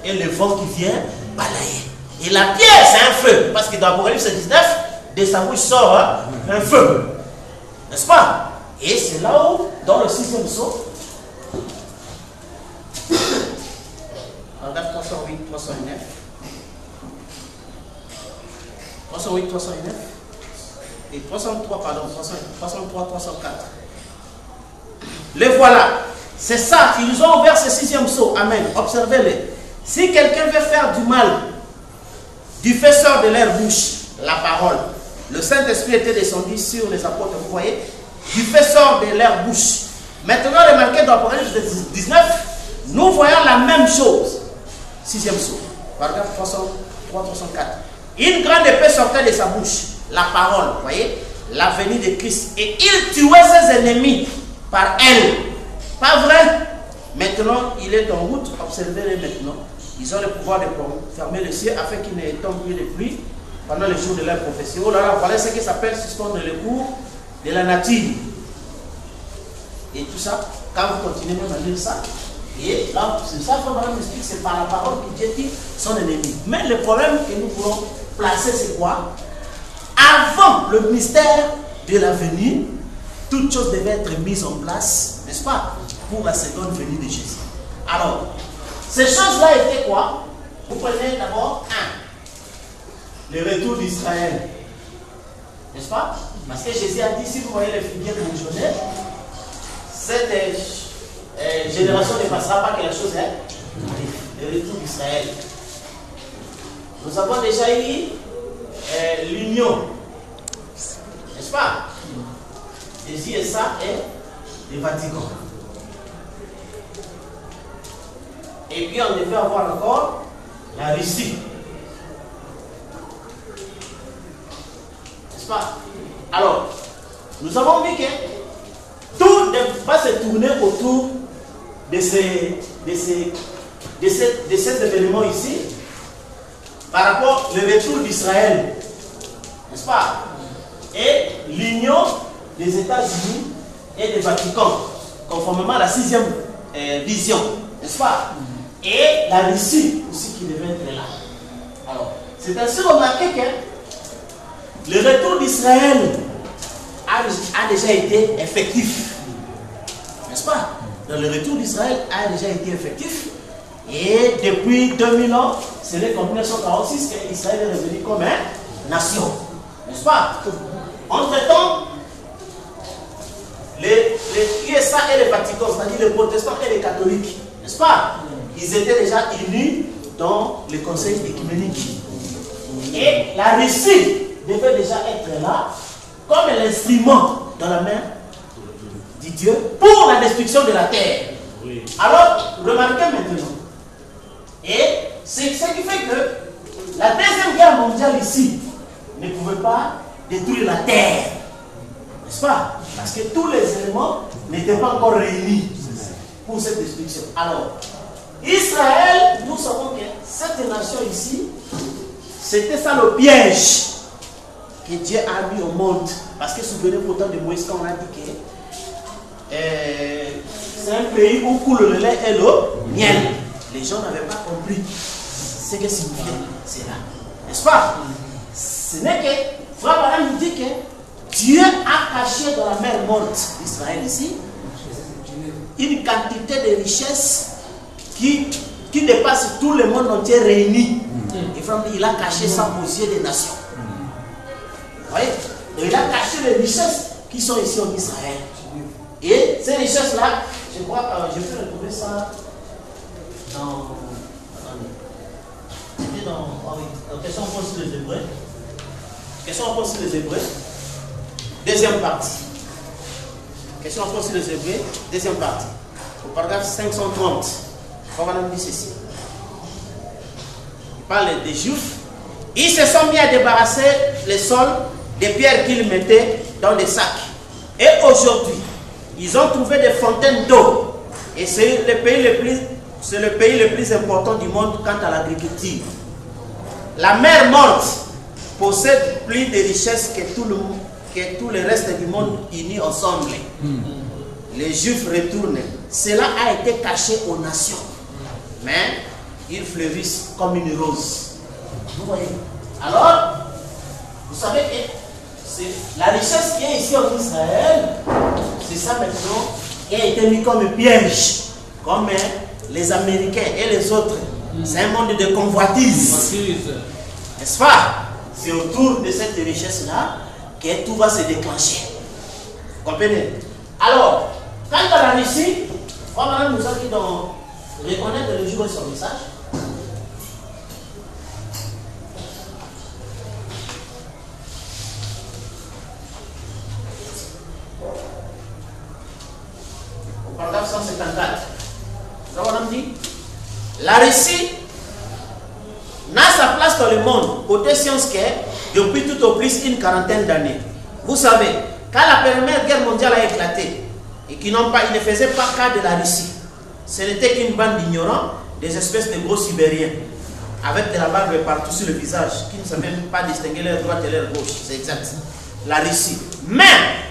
Speaker 1: et le vent qui vient balayer. Et la pierre, c'est un feu. Parce que dans Apocalypse 19, de sa bouche sort un feu. N'est-ce pas? Et c'est là où, dans le 6e psaume, regarde 308, 309. 308, 309. Et 303, pardon, 303, 304. Les voilà. C'est ça, ils ont ouvert ce 6e psaume. Amen. Observez-les. Si quelqu'un veut faire du mal, du fait sort de leur bouche la parole. Le Saint-Esprit était descendu sur les apôtres, vous voyez. Du fait sort de leur bouche. Maintenant, remarquez dans Apocalypse 19, nous voyons la même chose. 6e psaume. Paragraphe 303, 304. Une grande épée sortait de sa bouche. La parole, vous voyez. La venue de Christ. Et il tuait ses ennemis par elle. Pas vrai? Maintenant, il est en route. Observez-les maintenant. Ils ont le pouvoir de fermer le ciel afin qu'il ne tombe plus de pluie pendant les jours de leur prophétie. Oh là là, voilà ce qui s'appelle suspendre le cours de la nature. Et tout ça, quand vous continuez même à lire ça, et là, c'est ça qu'on va nous expliquer, c'est par la parole que Dieu dit son ennemi. Mais le problème que nous voulons placer, c'est quoi? Avant le mystère de la venue, toutes choses devaient être mises en place, n'est-ce pas, pour la seconde venue de Jésus. Alors, ces choses-là étaient quoi? Vous prenez d'abord le retour d'Israël. N'est-ce pas? Parce que Jésus a dit, si vous voyez les figuiers bourgeonner, cette génération ne passera pas que la chose est le retour d'Israël. Nous avons déjà eu l'union. N'est-ce pas? Jésus et ça est le Vatican. Et puis on devait avoir encore la Russie. N'est-ce pas? Alors, nous avons vu que tout va se tourner autour de cet événement ici par rapport au retour d'Israël. N'est-ce pas? Et l'union des États-Unis et du Vatican, conformément à la 6e vision. N'est-ce pas? Et la Russie aussi qui devait être là. Alors, c'est ainsi remarqué que le retour d'Israël a déjà été effectif. N'est-ce pas? Donc, le retour d'Israël a déjà été effectif. Et depuis 2000 ans, c'est en 1946 qu'Israël est revenu comme une nation. N'est-ce pas? Entre-temps, les USA et le Vatican, c'est-à-dire les protestants et les catholiques, n'est-ce pas? Ils étaient déjà unis dans le conseil écuménique. Et la Russie devait déjà être là comme l'instrument dans la main de Dieu pour la destruction de la terre. Oui. Alors, remarquez maintenant. Et c'est ce qui fait que la deuxième guerre mondiale ici ne pouvait pas détruire la terre. N'est-ce pas? Parce que tous les éléments n'étaient pas encore réunis pour cette destruction. Alors, Israël, nous savons que cette nation ici, c'était ça le piège que Dieu a mis au monde. Parce que souvenez-vous au temps de Moïse, quand on a dit que c'est un pays où coule le lait et le miel. Les gens n'avaient pas compris ce que signifiait cela. N'est-ce pas? Ce n'est que, Frère Branham nous dit que Dieu a caché dans la mer morte d'Israël ici une quantité de richesses qui dépasse tout le monde entier réuni. Et Frère dit, il a caché ça aux yeux des nations. Vous voyez? Donc il a caché les richesses qui sont ici en Israël. Et ces richesses-là, je crois que je vais retrouver ça dans. C'était dans question réponse sur les Hébreux. Question réponse sur les Hébreux. Deuxième partie. Question réponse sur les Hébreux. Deuxième partie. Au paragraphe 530. On va nous dire ceci. par des Juifs, ils se sont mis à débarrasser les sols des pierres qu'ils mettaient dans des sacs. Et aujourd'hui, ils ont trouvé des fontaines d'eau. Et c'est le pays le plus important du monde quant à l'agriculture. La mer morte possède plus de richesses que tout le reste du monde unis ensemble. Les Juifs retournent. Cela a été caché aux nations. Mais ils fleurissent comme une rose. Vous voyez? Alors, vous savez que c'est la richesse qui est ici en Israël, c'est ça maintenant qui a été mis comme piège, comme les Américains et les autres. C'est un monde de convoitise. N'est-ce pas? C'est autour de cette richesse-là que tout va se déclencher. Vous comprenez? Alors, quant à la Russie, on va nous a dit de reconnaître le jour de son message. Au paragraphe 154, nous avons dit la Russie n'a sa place dans le monde, côté science qu'est, depuis tout au plus une quarantaine d'années. Vous savez, quand la Première Guerre mondiale a éclaté, et qu'ils ne faisaient pas cas de la Russie, ce n'était qu'une bande d'ignorants, des espèces de gros Sibériens, avec de la barbe partout sur le visage, qui ne savaient même pas distinguer leur droite et leur gauche, c'est exact. La Russie. Mais,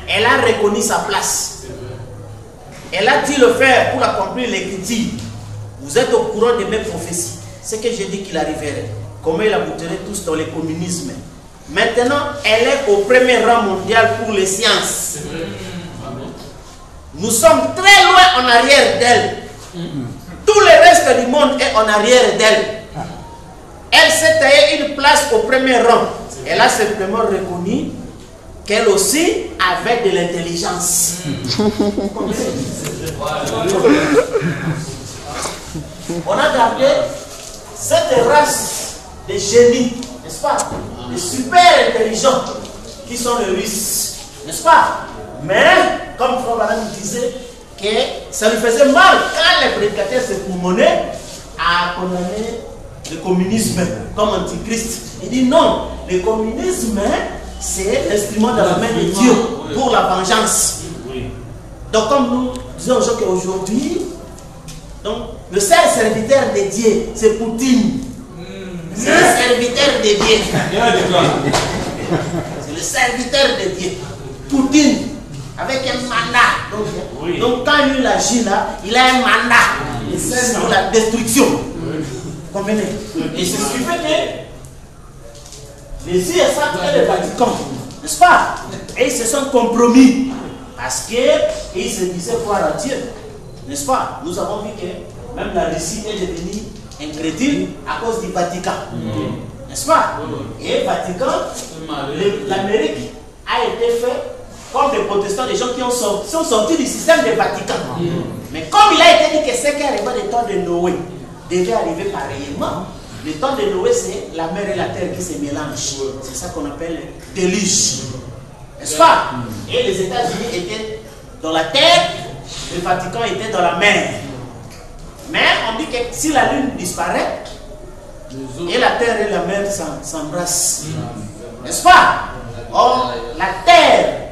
Speaker 1: elle a reconnu sa place. Elle a dit le faire pour accomplir l'écriture. Vous êtes au courant de mes prophéties. Ce que j'ai dit qu'il arriverait. Comment il aboutirait tous dans le communisme. Maintenant, elle est au premier rang mondial pour les sciences. Nous sommes très loin en arrière d'elle. Tout le reste du monde est en arrière d'elle. Elle s'est taillée une place au premier rang. Elle a simplement reconnu qu'elle aussi avait de l'intelligence. On a gardé cette race de génies, n'est-ce pas? De super intelligents qui sont les Russes, n'est-ce pas? Mais, comme Frère Branham disait, que ça lui faisait mal quand les prédicateurs se proumonaient à condamner le communisme comme antichrist. Il dit non, le communisme, c'est l'instrument de la main de Dieu pour la vengeance. Donc, comme nous disons qu'aujourd'hui, donc, le seul serviteur de Dieu, c'est Poutine. C'est le serviteur de Dieu. C'est le serviteur de Dieu. Poutine, avec un mandat. Donc quand lui agit là, il a un mandat. C'est pour la destruction. Vous comprenez? Et c'est ce qui fait que les USA et le Vatican, n'est-ce pas? Et ils se sont compromis. Parce qu'ils se disaient croire à Dieu. N'est-ce pas? Nous avons vu que même la Russie est devenue incrédule à cause du Vatican. N'est-ce pas? Et le Vatican, l'Amérique a été fait comme des protestants, des gens qui sont sortis du système du Vatican. Mais comme il a été dit que ce qui arrivait le temps de Noé devait arriver pareillement, le temps de Noé, c'est la mer et la terre qui se mélangent. C'est ça qu'on appelle le déluge. N'est-ce pas? Et les États-Unis étaient dans la terre, le Vatican était dans la mer. Mais on dit que si la lune disparaît, et la terre et la mer s'embrassent. N'est-ce pas? Or, la terre,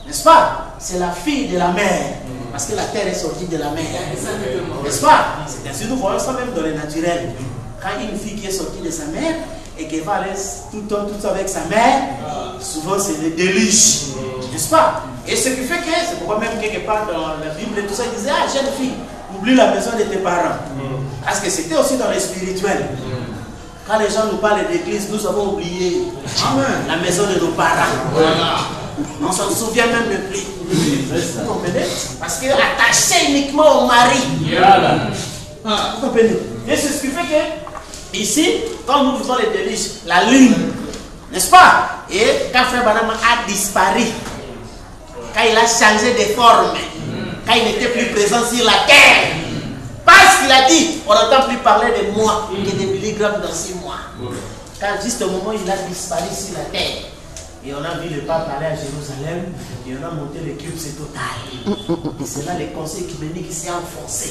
Speaker 1: n'est-ce pas? C'est la fille de la mer. Parce que la terre est sortie de la mer. N'est-ce pas? C'est ainsi, nous voyons ça même dans le naturel. Quand une fille qui est sortie de sa mère et qui va aller tout le temps avec sa mère, souvent c'est le déluge. N'est-ce pas? Et ce qui fait que, c'est pourquoi même quelque part dans la Bible et tout ça, il disait, ah, jeune fille, oublie la maison de tes parents. Parce que c'était aussi dans le spirituel. Quand les gens nous parlent d'église, nous avons oublié la maison de nos parents. On s'en souvient même de plus. Vous comprenez? Parce que attaché uniquement au mari. Vous comprenez? Et c'est ce qui fait que, ici, quand nous faisons les délices, la lune, n'est-ce pas? Et quand Frère Branham a disparu, quand il a changé de forme, quand il n'était plus présent sur la terre, parce qu'il a dit, on n'entend plus parler de moi que de Billy Graham dans 6 mois. Quand juste au moment où il a disparu sur la terre, et on a vu le pape aller à Jérusalem, et on a monté le culte, c'est total. Et c'est là le conseil œcuménique qui s'est enfoncé.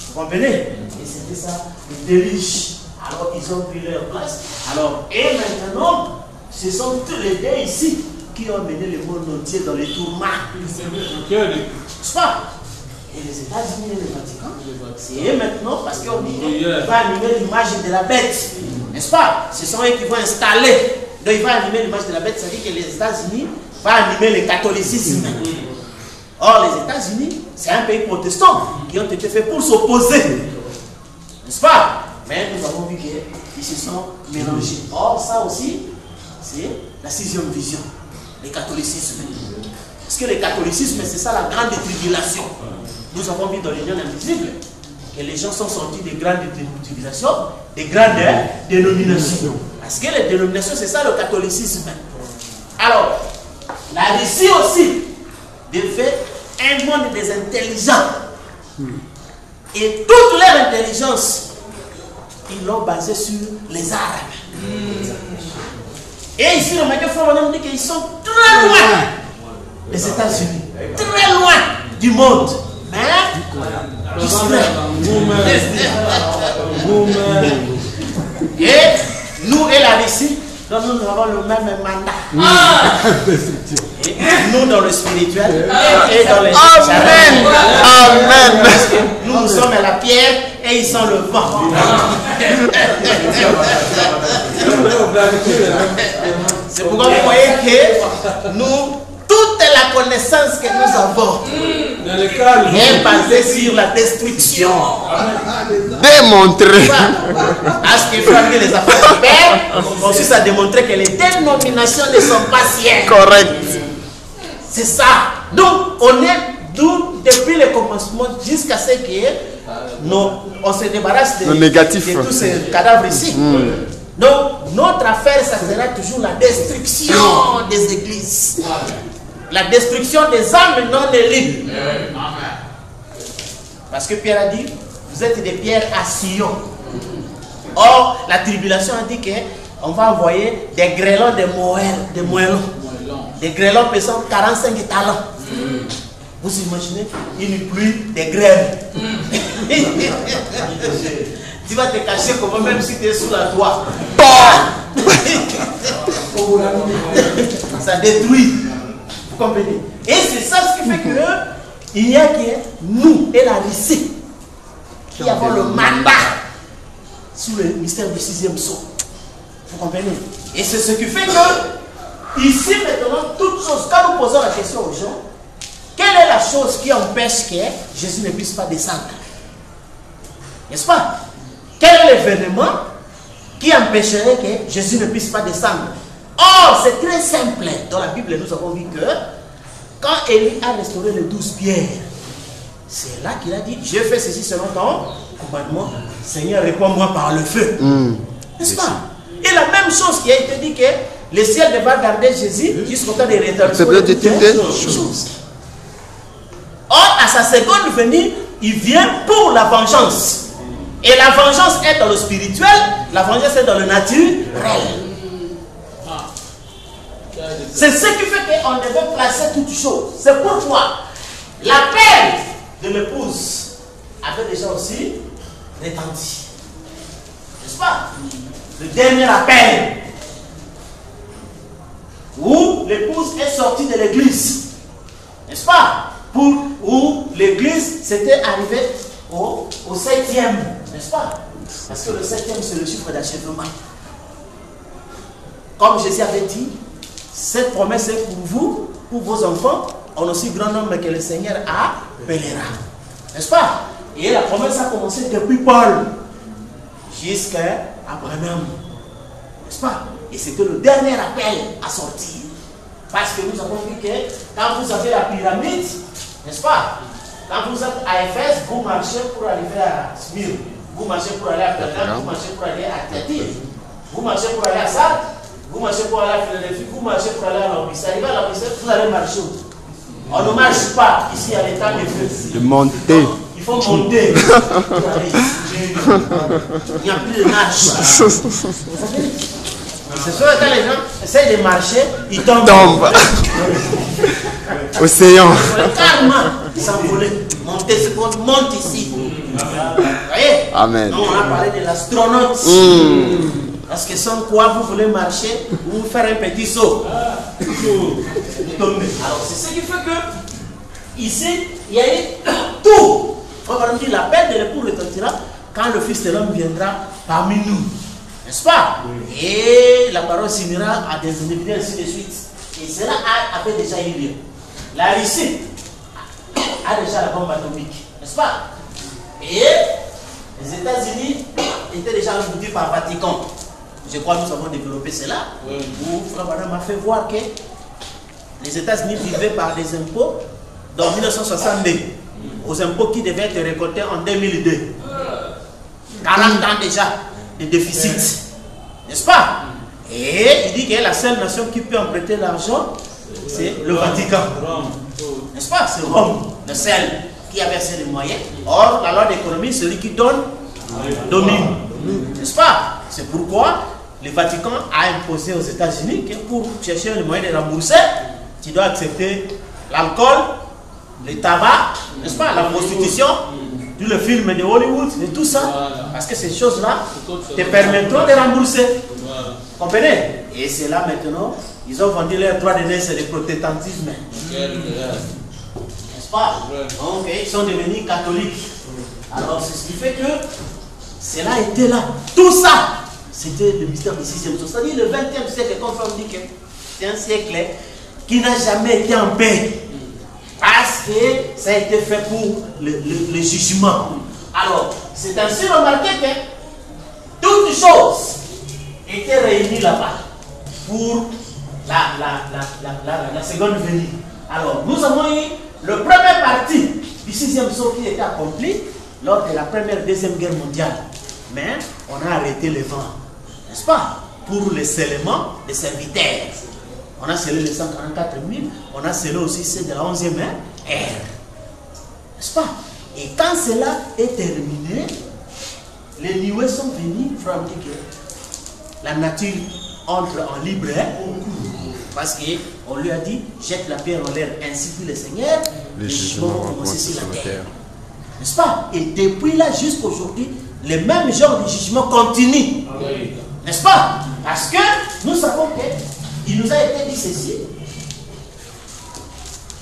Speaker 1: Vous comprenez? Et c'était ça, le déluge Alors, ils ont pris leur place. Alors, et maintenant, ce sont tous les deux ici qui ont mené le monde entier dans les tourments. N'est-ce pas? Et les États-Unis et le Vatican, c'est eux maintenant, parce qu'on va animer l'image de la bête. N'est-ce pas? Ce sont eux qui vont installer. Donc, il va animer l'image de la bête, ça veut dire que les États-Unis vont animer le catholicisme. Or, les États-Unis, c'est un pays protestant qui ont été faits pour s'opposer. N'est-ce pas? Mais nous avons vu qu'ils se sont mélangés. Or, ça aussi, c'est la 6e vision, le catholicisme. Parce que le catholicisme, c'est ça la grande tribulation. Nous avons vu dans l'Union invisible que les gens sont sortis des grandes tribulations, des grandes dénominations. Parce que les dénominations, c'est ça le catholicisme. Alors, la Russie aussi devait un monde des intelligents. Et toute leur intelligence, ils l'ont basée sur les Arabes. Et ici, le Maître Frère nous dit qu'ils sont très loin des États-Unis, très loin du monde. Mais, qui serait? Et nous et la Russie, nous avons le même mandat. Et nous dans le spirituel et dans les
Speaker 2: Amen. Amen.
Speaker 1: parce que nous sommes à la pierre et ils sont le vent. C'est pourquoi vous voyez que nous, toute la connaissance que nous avons est basée sur la destruction.
Speaker 2: Démontré.
Speaker 1: Parce qu'il faut que les affaires de paix, ensuite ça a démontré que les dénominations ne sont pas siennes.
Speaker 2: Correct.
Speaker 1: C'est ça. Donc, on est d'où depuis le commencement jusqu'à ce qu'on se débarrasse de tous ces cadavres ici. Donc, notre affaire, ça sera toujours la destruction des églises. La destruction des âmes non élues. Parce que Pierre a dit, vous êtes des pierres à Sion. Or, la tribulation a dit qu'on va envoyer des grêlons de moellons. Des grêlons pesant 45 talents. Vous imaginez une pluie de grêle. Tu vas te cacher comment même si tu es sous la toit. Ça détruit. Vous comprenez? Et c'est ça ce qui fait que il y a que nous et la Russie qui avons le mandat sous le mystère du 6e sceau. Vous comprenez? Et c'est ce qui fait que ici maintenant, toute chose, quand nous posons la question aux gens, quelle est la chose qui empêche que Jésus ne puisse pas descendre? N'est-ce pas? Quel est l'événement qui empêcherait que Jésus ne puisse pas descendre? Or, c'est très simple. Dans la Bible, nous avons vu que quand Élie a restauré les 12 pierres, c'est là qu'il a dit, j'ai fait ceci selon ton commandement. Seigneur, réponds-moi par le feu. N'est-ce pas? Et la même chose qui a été dit que le ciel devra garder Jésus jusqu'au temps des rétablissements de toutes choses. Or, à sa seconde venue, il vient pour la vengeance. Et la vengeance est dans le spirituel, la vengeance est dans le naturel. C'est ce qui fait qu'on devait placer toutes choses. C'est pourquoi l'appel de l'épouse avait déjà aussi retenti. N'est-ce pas? Le dernier appel où l'épouse est sortie de l'église. N'est-ce pas? Où l'église s'était arrivée au 7e. N'est-ce pas? Parce que le 7e, c'est le chiffre d'achèvement. Comme Jésus avait dit, cette promesse est pour vous, pour vos enfants, en aussi grand nombre que le Seigneur appellera. N'est-ce pas? Et la promesse a commencé depuis Paul jusqu'à Abraham. N'est-ce pas? Et c'était le dernier appel à sortir. Parce que nous avons vu que quand vous avez la pyramide, n'est-ce pas? Quand vous êtes à Éphèse, vous marchez pour arriver à Smyrne. Vous marchez pour aller à Pergame, vous marchez pour aller à Thyatire. Vous marchez pour aller à Sardes, vous marchez pour aller à Philadelphie, vous marchez pour aller à Laodicée. Arrivé à Laodicée, vous allez marcher. On ne marche pas ici à l'état de feu.
Speaker 2: De monter.
Speaker 1: Il faut monter. Il n'y a plus de marche. C'est sûr que quand les gens essayent de marcher, ils tombent. Océan. Carrément s'envoler. Monter, c'est qu'on monte ici. Vous voyez? voyez?
Speaker 2: Amen.
Speaker 1: Donc, on a parlé de l'astronaute. Parce que sans quoi vous voulez marcher ou faire un petit saut. Vous tombez. Alors, c'est ce qui fait que ici, il y a eu tout. On va dire l'appel de l'époux retentira quand le Fils de l'homme viendra parmi nous. N'est-ce pas? Et la parole s'unira à des individus ainsi de suite. Et cela avait déjà eu lieu. La Russie a déjà la bombe atomique. N'est-ce pas? Et les États-Unis étaient déjà engloutis par le Vatican. Je crois que nous avons développé cela. Où Frère Branham m'a fait voir que les États-Unis vivaient par des impôts dans 1962. Aux impôts qui devaient être récoltés en 2002. 40 ans déjà de déficit. N'est-ce pas? Et il dit que la seule nation qui peut emprunter l'argent, c'est le Vatican. N'est-ce pas? C'est Rome, le seul qui a versé les moyens. Or, la loi d'économie, celui qui donne, domine. N'est-ce pas? C'est pourquoi le Vatican a imposé aux États-Unis que pour chercher les moyens de rembourser, tu dois accepter l'alcool, le tabac, n'est-ce pas? La prostitution, tout le film de Hollywood, et tout ça. Parce que ces choses-là te permettront de rembourser. Comprenez? Et c'est là maintenant, ils ont vendu leur droit de naissance, le protestantisme. N'est-ce pas? Donc, ils sont devenus catholiques. Alors, c'est ce qui fait que cela était là. Tout ça, c'était le mystère du 6e siècle. C'est-à-dire le 20e siècle, comme on dit que c'est un siècle qui n'a jamais été en paix. Parce que ça a été fait pour le jugement. Alors, c'est ainsi remarqué que toutes choses étaient réunies là-bas pour la seconde venue. Alors, nous avons eu le premier parti du 6e siècle qui était accompli lors de la première et deuxième guerre mondiale. Mais on a arrêté le vent, n'est-ce pas? Pour le scellement des serviteurs. On a scellé les 144 000, on a scellé aussi ceux de la 11e ère. N'est-ce pas? Et quand cela est terminé, les nuées sont venus, frère, dit que la nature entre en libre parce qu'on lui a dit, jette la pierre en l'air, ainsi que le Seigneur, les jugements vont commencer sur la terre. N'est-ce pas? Et depuis là jusqu'à aujourd'hui, les mêmes genres de jugements continuent. N'est-ce pas? Parce que nous savons qu'il nous a été dit ceci.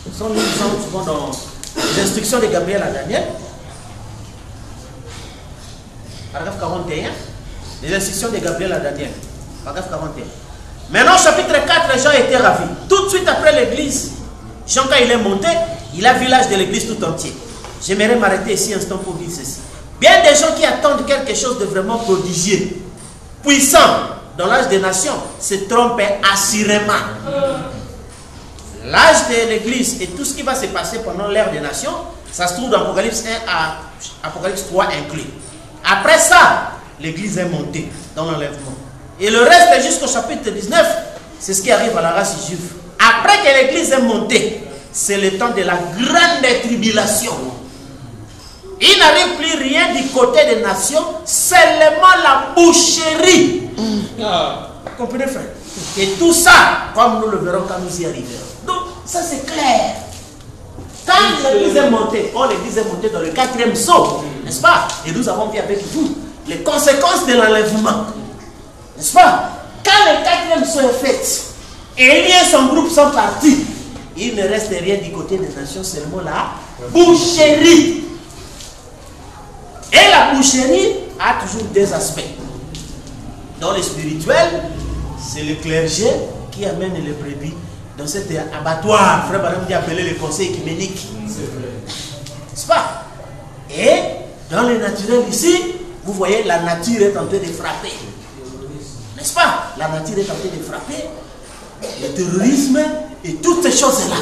Speaker 1: Nous sommes souvent dans les instructions de Gabriel à Daniel. Paragraphe 41. Les instructions de Gabriel à Daniel. Paragraphe 41. Maintenant, chapitre 4, Jean était ravi. Tout de suite après l'église, Jean, quand il est monté, il a vu l'âge de l'église tout entier. J'aimerais m'arrêter ici un instant pour dire ceci. Bien des gens qui attendent quelque chose de vraiment prodigieux, puissant, dans l'âge des nations, se trompent assurément. L'âge de l'église et tout ce qui va se passer pendant l'ère des nations, ça se trouve dans Apocalypse 1 à Apocalypse 3 inclus. Après ça, l'église est montée dans l'enlèvement. Et le reste jusqu'au chapitre 19, c'est ce qui arrive à la race juive. Après que l'église est montée, c'est le temps de la grande tribulation. Il n'arrive plus rien du côté des nations, seulement la boucherie. Vous comprenez, frère? Et tout ça, comme nous le verrons quand nous y arriverons. Donc, ça c'est clair. Quand l'église est montée, l'église est montée dans le 4e saut, n'est-ce pas? Et nous avons vu avec vous les conséquences de l'enlèvement. N'est-ce pas? Quand le 4e saut est fait, et Élie et son groupe sont partis, il ne reste rien du côté des nations, seulement la boucherie. Et la boucherie a toujours deux aspects. Dans le spirituel, c'est le clergé qui amène les brebis dans cet abattoir. Frère Branham dit appeler le conseil écuménique. N'est-ce pas? Et dans le naturel ici, vous voyez, la nature est en train de frapper. N'est-ce pas? La nature est en train de frapper. Le terrorisme et toutes ces choses-là.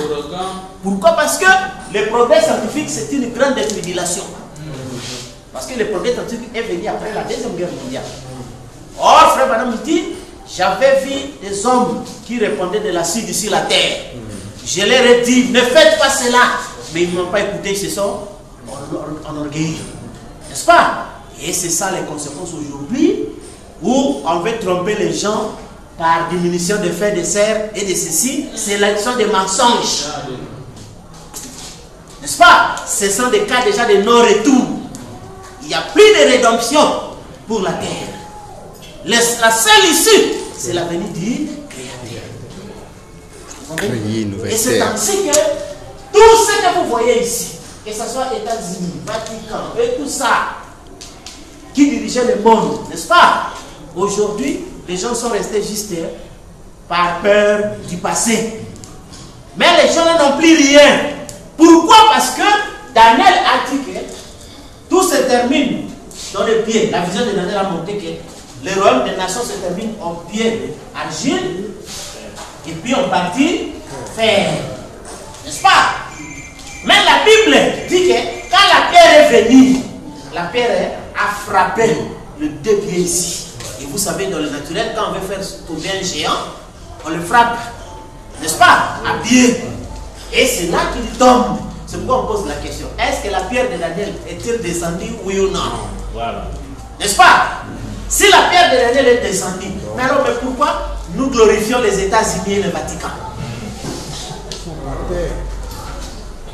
Speaker 1: Pourquoi? Parce que le progrès scientifique, c'est une grande tribulation. Parce que le progrès scientifique est venu après la Deuxième Guerre mondiale. Or, frère Branham dit, j'avais vu des hommes qui répondaient de la Suisse d'ici la terre. Je leur ai dit, ne faites pas cela. Mais ils ne m'ont pas écouté, ils se sont enorgueillis. N'est-ce pas? Et c'est ça les conséquences aujourd'hui, où on veut tromper les gens par diminution de frais de serre et de ceci. C'est l'action des mensonges. N'est-ce pas? Ce sont des cas déjà de non-retour. il n'y a plus de rédemption pour la terre. La seule issue, c'est la venue du Créateur. Et c'est ainsi que tout ce que vous voyez ici, que ce soit États-Unis, Vatican et tout ça, qui dirigeait le monde, n'est-ce pas? Aujourd'hui, les gens sont restés juste par peur du passé. Mais les gens n'ont plus rien. Pourquoi? Parce que Daniel a dit que tout se termine dans les pieds. La vision de Daniel a montré que le royaume des nations se termine en pied d'argile et puis en partie fer. N'est-ce pas? Mais la Bible dit que quand la pierre est venue, la pierre a frappé le deux pieds ici. Et vous savez, dans le naturel, quand on veut faire tomber un géant, on le frappe, n'est-ce pas? À pied. Et c'est là qu'il tombe. C'est pourquoi on pose la question. Est-ce que la pierre de Daniel est-elle descendue, oui ou non? Voilà. N'est-ce pas? Si la pierre de Daniel est descendue, mais alors mais pourquoi nous glorifions les États-Unis et le Vatican?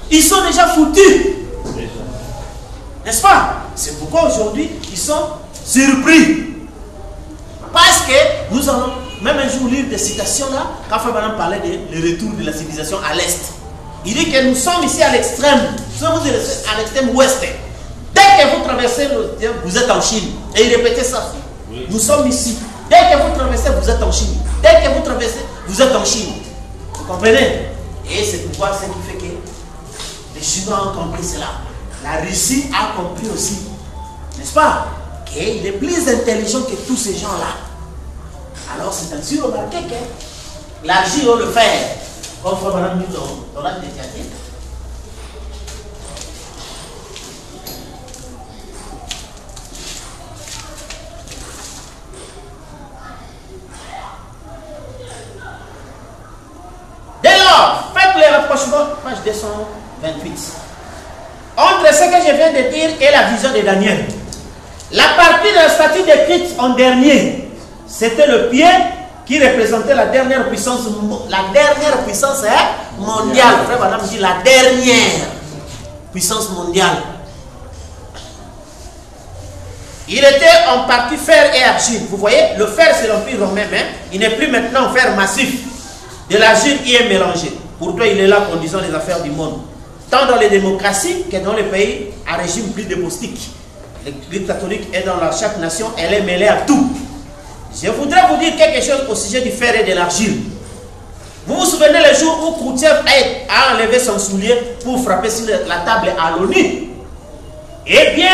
Speaker 1: Ils sont déjà foutus. N'est-ce pas? C'est pourquoi aujourd'hui, ils sont surpris. Parce que nous allons même un jour lire des citations là, quand Frère Branham parlait du retour de la civilisation à l'Est. Il dit que nous sommes ici à l'extrême, nous sommes à l'extrême ouest. Dès que vous traversez l'océan, vous êtes en Chine. Et il répétait ça. Oui. Nous sommes ici. Dès que vous traversez, vous êtes en Chine. Dès que vous traversez, vous êtes en Chine. Vous comprenez? Et c'est pourquoi ce qui fait que les Chinois ont compris cela. La Russie a compris aussi, n'est-ce pas, qu'il est plus intelligent que tous ces gens-là. Alors c'est ainsi remarqué que l'argile ou le fer, comme Frère Branham dit dans l'acte de Thyatire, dès lors, faites les rapprochements, page 228. Entre ce que je viens de dire et la vision de Daniel. La partie de la statue décrite en dernier, c'était le pied qui représentait la dernière puissance mondiale. Frère Madame dit la dernière puissance mondiale. Il était en partie fer et argile. Vous voyez, le fer c'est l'empire romain, mais il n'est plus maintenant fer massif. De l'argile y est mélangé. Pourtant il est là conduisant les affaires du monde. Tant dans les démocraties que dans les pays à régime plus démocratique. L'Église catholique est dans chaque nation, elle est mêlée à tout. Je voudrais vous dire quelque chose au sujet du fer et de l'argile. Vous vous souvenez le jour où Khrouchtchev a enlevé son soulier pour frapper sur la table à l'ONU? Eh bien,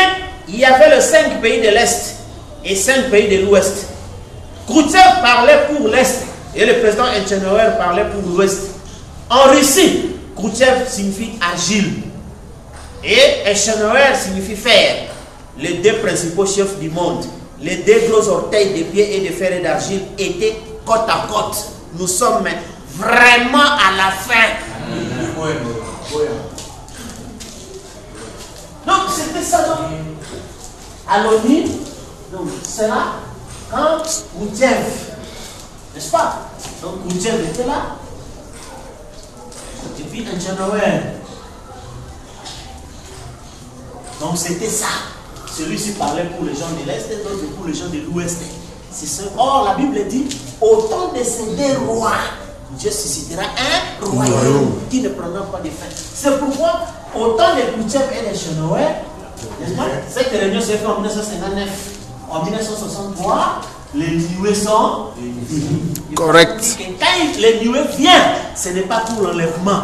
Speaker 1: il y avait les 5 pays de l'Est et 5 pays de l'Ouest. Khrouchtchev parlait pour l'Est et le président Eisenhower parlait pour l'Ouest. En Russie, Khrouchtchev signifie argile et Eisenhower signifie fer. Les deux principaux chefs du monde, les deux gros orteils de pied et de fer et d'argile étaient côte à côte. Nous sommes vraiment à la fin. Donc c'était ça donc. À l'ONU, donc c'est là quand Khrouchtchev, n'est-ce pas? Donc Khrouchtchev était là. Et puis Eisenhower. Donc c'était ça. Celui-ci parlait pour les gens de l'Est et l'autre pour les gens de l'Ouest. Or, la Bible dit, au temps de ces deux rois, Dieu suscitera un royaume qui ne prendra pas de fin. C'est pourquoi, au temps de Khrouchtchev et d'Eisenhower, cette réunion s'est faite en 1959. En 1963, les Nioué sont
Speaker 2: correct.
Speaker 1: Quand les Nioué vient, ce n'est pas pour l'enlèvement.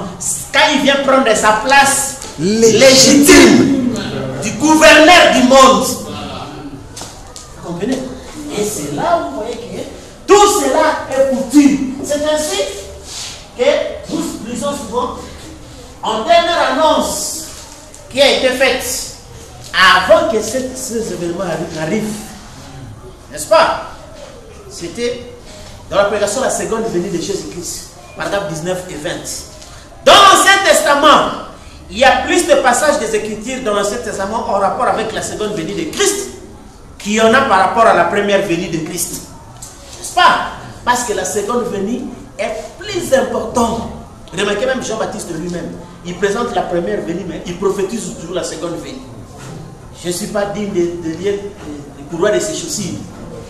Speaker 1: Quand il vient prendre sa place légitime du gouverneur du monde. Vous comprenez? Et c'est là où vous voyez que tout cela est foutu. C'est ainsi que nous lisons souvent en dernière annonce qui a été faite avant que ces événements arrivent. N'est-ce pas? C'était dans la prédication de la seconde venue de Jésus-Christ, paragraphes 19 et 20. Dans l'Ancien Testament, il y a plus de passages des Écritures dans l'Ancien Testament en rapport avec la seconde venue de Christ qu'il y en a par rapport à la première venue de Christ. N'est-ce pas? Parce que la seconde venue est plus importante. Remarquez même Jean-Baptiste lui-même. Il présente la première venue, mais il prophétise toujours la seconde venue. je ne suis pas digne de lier le courroie de ses chaussures.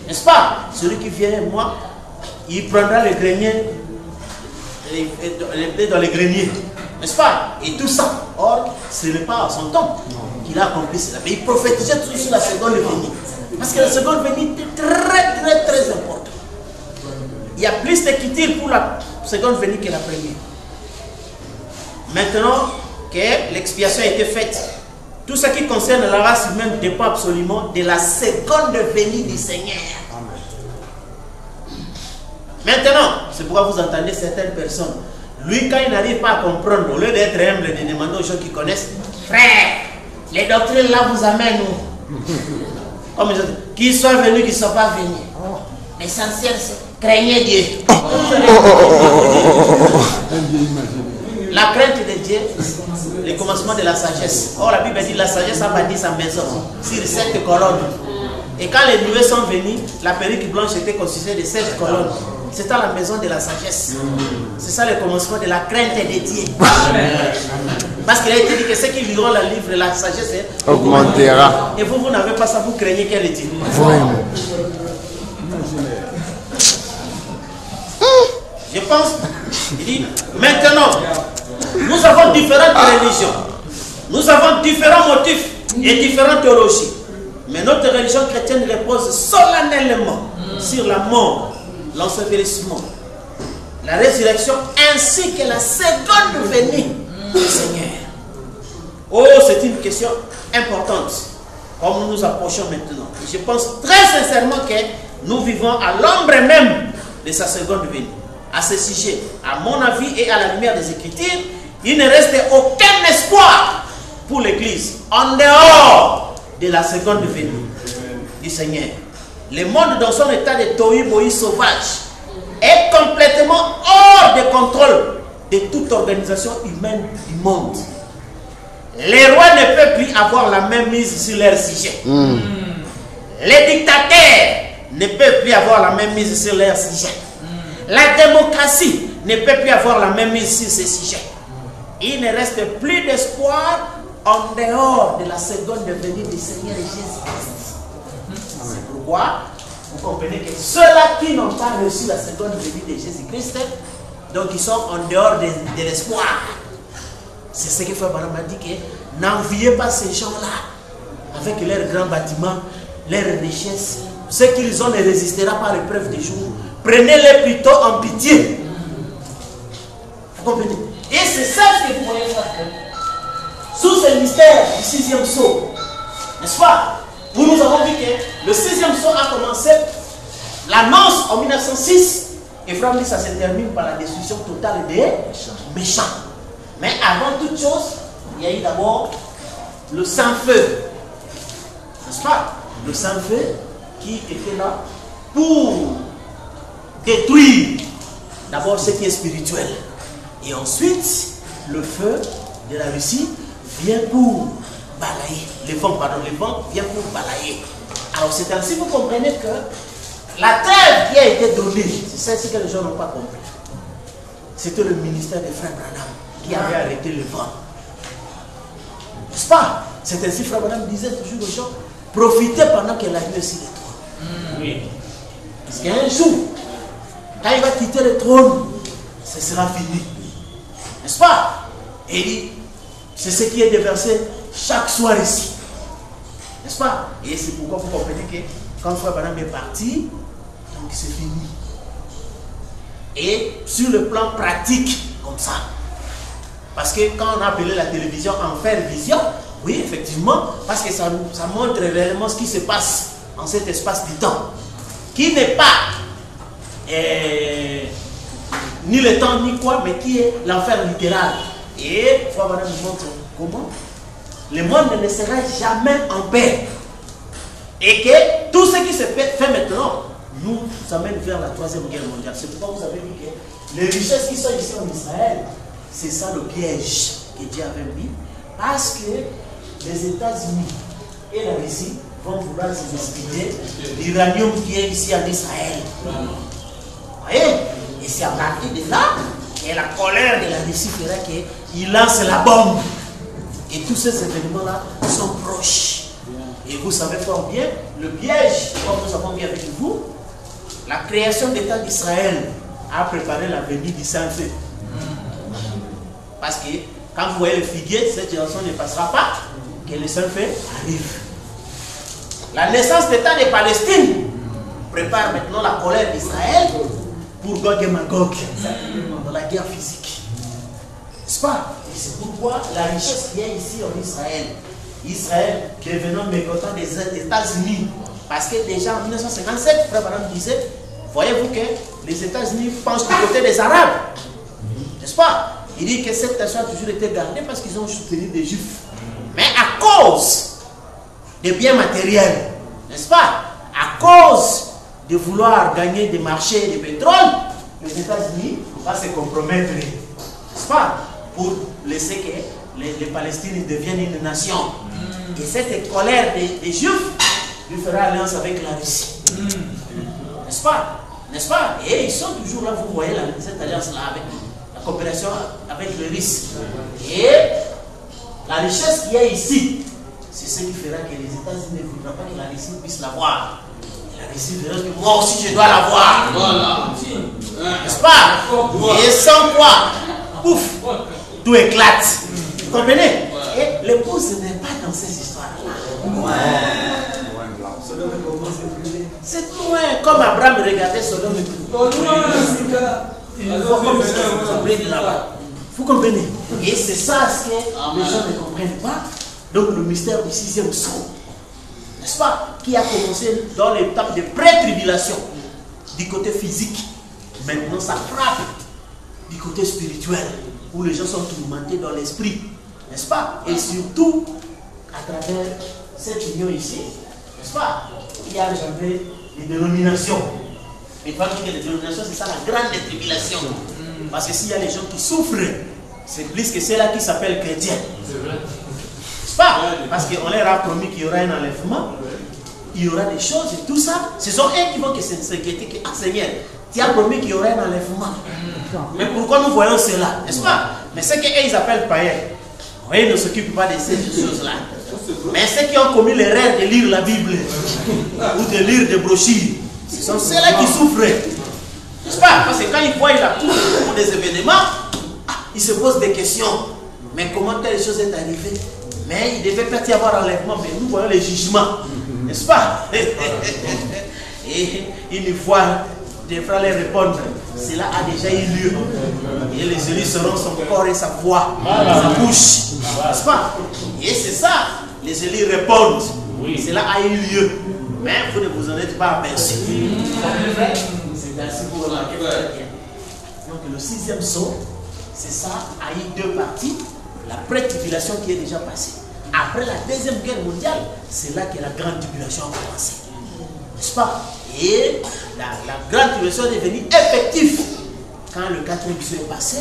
Speaker 1: N'est-ce pas? Celui qui vient, moi, il prendra le grenier, les blés dans les greniers. N'est-ce pas? Et tout ça. Or, ce n'est pas à son temps qu'il a accompli cela. Mais il prophétisait tout sur la seconde venue. Parce que la seconde venue était très importante. Il y a plus d'équité pour la seconde venue que la première. Maintenant que l'expiation a été faite, tout ce qui concerne la race humaine dépend absolument de la seconde venue du Seigneur. Maintenant, c'est pourquoi vous entendez certaines personnes. Lui, quand il n'arrive pas à comprendre, au lieu d'être humble, de demander aux gens qui connaissent, frère, les doctrines là vous amènent où? Comme les autres, qu'ils soient venus, qu'ils ne soient pas venus. L'essentiel, c'est craignez Dieu. La crainte de Dieu, le commencement de la sagesse. Or, la Bible dit la sagesse a bâti sa maison sur 7 colonnes. Et quand les nuées sont venues, la perruque blanche était constituée de 7 colonnes. C'est à la maison de la sagesse. C'est ça le commencement de la crainte de Dieu. Parce qu'il a été dit que ceux qui liront le livre de la sagesse
Speaker 2: augmentera.
Speaker 1: Et vous n'avez pas ça, vous craignez quel est Dieu. Je pense, il dit, maintenant, nous avons différentes religions. Nous avons différents motifs et différentes théologies. Mais notre religion chrétienne repose solennellement sur la mort, l'ensevelissement, la résurrection ainsi que la seconde venue du Seigneur. Oh, c'est une question importante, comme nous nous approchons maintenant. Je pense très sincèrement que nous vivons à l'ombre même de sa seconde venue. À ce sujet, à mon avis et à la lumière des Écritures, il ne reste aucun espoir pour l'Église en dehors de la seconde venue du Seigneur. Le monde dans son état de tohu-bohu sauvage est complètement hors de contrôle de toute organisation humaine du monde. Les rois ne peuvent plus avoir la même mise sur leur sujet. Les dictateurs ne peuvent plus avoir la même mise sur leur sujet. La démocratie ne peut plus avoir la même mise sur ces sujets. Il ne reste plus d'espoir en dehors de la seconde venue du Seigneur Jésus-Christ. C'est pourquoi vous comprenez que ceux-là qui n'ont pas reçu la seconde venue de Jésus-Christ, donc ils sont en dehors de l'espoir. C'est ce que Frère Branham a dit, que n'enviez pas ces gens-là avec leurs grands bâtiments, leurs richesses. Ce qu'ils ont ne résistera pas à l'épreuve des jours. Prenez-les plutôt en pitié. Vous comprenez? Et c'est ça que vous voyez faire. Sous ce mystère du 6e sceau, n'est-ce pas? Où nous avons vu que le 6e sceau a commencé l'annonce en 1906. Et vraiment, ça se termine par la destruction totale des méchants. Mais avant toute chose, il y a eu d'abord le sang-feu. N'est-ce pas? Le sang-feu qui était là pour détruire d'abord ce qui est spirituel. Et ensuite, le feu de la Russie vient pour balayer. Le vent vient pour balayer. Alors c'est ainsi que vous comprenez que la trêve qui a été donnée, c'est ce que les gens n'ont pas compris. C'était le ministère de Frère Branham qui avait arrêté le vent. N'est-ce pas? C'est ainsi que Frère Branham disait toujours aux gens, profitez pendant que la nuit est sur le trône. Oui. Parce qu'un jour, quand il va quitter le trône, ce sera fini. N'est-ce pas? Et c'est ce qui est déversé chaque soir ici. N'est-ce pas? Et c'est pourquoi vous comprenez que quand Frère Branham est parti, donc c'est fini. Et sur le plan pratique, comme ça. Parce que quand on a appelé la télévision Enfer Vision, oui, effectivement, parce que ça montre réellement ce qui se passe en cet espace du temps. Qui n'est pas ni le temps ni quoi, mais qui est l'enfer littéral. Et Frère Branham nous montre comment le monde ne sera jamais en paix. Et que tout ce qui se fait maintenant nous amène vers la 3e guerre mondiale. C'est pourquoi vous avez dit que les richesses qui sont ici en Israël, c'est ça le piège que Dieu avait mis. Parce que les États-Unis et la Russie vont vouloir se disputer l'uranium qui est ici en Israël. Vous voyez? Et c'est à partir de là que la colère de la Russie fera qu'il lance la bombe. Et tous ces événements-là sont proches. Et vous savez fort bien, le piège, comme nous avons vu avec vous, la création d'État d'Israël a préparé la venue du Saint-Feu. Parce que quand vous voyez le figuier, cette génération ne passera pas, que le Saint-Feu arrive. La naissance d'État de Palestine prépare maintenant la colère d'Israël pour Gog et Magog dans la guerre physique. N'est-ce pas? Et c'est pourquoi la richesse qui est ici en Israël, Israël devenant mécontent des États-Unis, parce que déjà en 1957, Frère Branham disait, voyez-vous que les États-Unis pensent du côté des Arabes, n'est-ce pas? Il dit que cette nation a toujours été gardée parce qu'ils ont soutenu des Juifs. Mais à cause des biens matériels, n'est-ce pas? À cause de vouloir gagner des marchés de pétrole, les États-Unis vont se compromettre, n'est-ce pas? Pour laisser que les Palestiniens deviennent une nation. Et cette colère des Juifs lui fera alliance avec la Russie. N'est-ce pas? N'est-ce pas? Et ils sont toujours là, vous voyez cette alliance-là avec la coopération avec les Russes. Et la richesse qui est ici, c'est ce qui fera que les États-Unis ne voudront pas que la Russie puisse l'avoir. La Russie verra que moi aussi je dois l'avoir. Voilà. N'est-ce pas? Et sans quoi, pouf, tout éclate. Vous comprenez? Et l'épouse n'est pas dans ces histoires-là. C'est loin. Comme Abraham regardait Sodome et Gomorrhe. Vous comprenez? Et c'est ça ce que les gens ne comprennent pas. Donc le mystère du 6e sceau, n'est-ce pas? Qui a commencé dans l'étape de pré-tribulation, du côté physique. Maintenant ça frappe du côté spirituel, où les gens sont tourmentés dans l'esprit, n'est-ce pas? Et surtout, à travers cette union ici, n'est-ce pas? Il y a jamais les dénominations. Mais pas que les dénominations, c'est ça la grande tribulation. Parce que s'il y a les gens qui souffrent, c'est plus que ceux-là qui s'appellent chrétiens. N'est-ce pas? Parce qu'on leur a promis qu'il y aura un enlèvement, il y aura des choses et tout ça. Ce sont eux qui vont s'inquiéter que, ah Seigneur, tu as promis qu'il y aurait un enlèvement. Mais pourquoi nous voyons cela? N'est-ce pas? Mais ce qu'ils appellent païens, oui, ils ne s'occupent pas de ces choses-là. Mais ceux qui ont commis l'erreur de lire la Bible ou de lire des brochures, ce sont ceux-là qui souffrent. N'est-ce pas? Parce que quand ils voient la tour pour des événements, ils se posent des questions. Mais comment telle chose est arrivée? Mais il devait peut-être y avoir enlèvement, mais nous voyons les jugements. N'est-ce pas? Et une fois, des frères leur répondre, cela a déjà eu lieu. Et les élus seront son corps et sa voix, sa bouche. N'est-ce pas? Et c'est ça. Les élus répondent, cela a eu lieu. Mais vous ne vous en êtes pas aperçu. C'est ainsi que vous remarquez très bien. Donc le 6e sceau, c'est ça, a eu 2 parties. La pré-tribulation qui est déjà passée. Après la 2e guerre mondiale, c'est là que la grande tribulation a commencé. N'est-ce pas? Et la grande tribulation est devenue effective. Quand le 4e sceau est passé,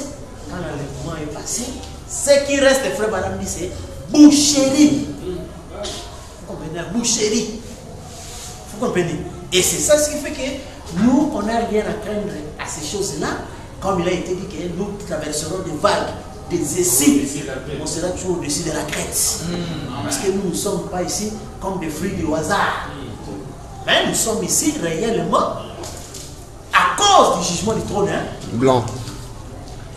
Speaker 1: quand l'enlèvement est passé, ce qui reste, frère Branham dit, c'est boucherie. Vous comprenez? Boucherie. Vous comprenez? Et c'est ça ce qui fait que nous, on n'a rien à craindre à ces choses-là. Comme il a été dit que nous traverserons des vagues, des essais, on sera toujours au-dessus de la crête. Parce que nous ne sommes pas ici comme des fruits du hasard. Mais nous sommes ici réellement à cause du jugement du trône
Speaker 2: blanc.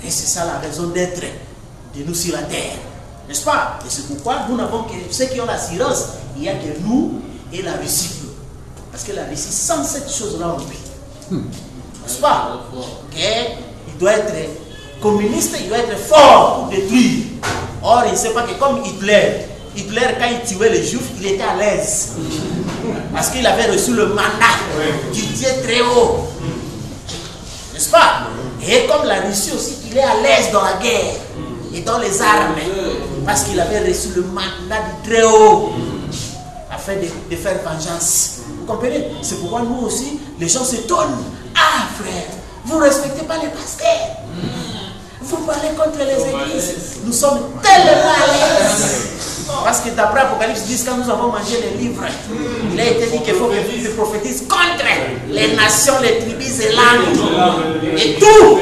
Speaker 1: Et c'est ça la raison d'être de nous sur la terre. N'est-ce pas? Et c'est pourquoi nous n'avons que ceux qui ont l'assurance, il y a que nous et la Russie. Parce que la Russie, sans cette chose-là en lui, n'est-ce pas? Il doit être communiste, il doit être fort pour détruire. Or, il ne sait pas que comme Hitler, quand il tuait les Juifs, il était à l'aise. Parce qu'il avait reçu le mandat du Dieu très haut. N'est-ce pas? Et comme la Russie aussi, il est à l'aise dans la guerre et dans les armes. Parce qu'il avait reçu le mandat du très haut afin de faire vengeance. Vous comprenez? C'est pourquoi nous aussi, les gens s'étonnent. Ah frère, vous ne respectez pas les pasteurs. Vous parlez contre les églises. Nous sommes tellement à l'aise. Parce que d'après Apocalypse 10, quand nous avons mangé les livres, il a été dit qu'il faut que nous prophétisent contre les nations, les tribus et langues. Et tout.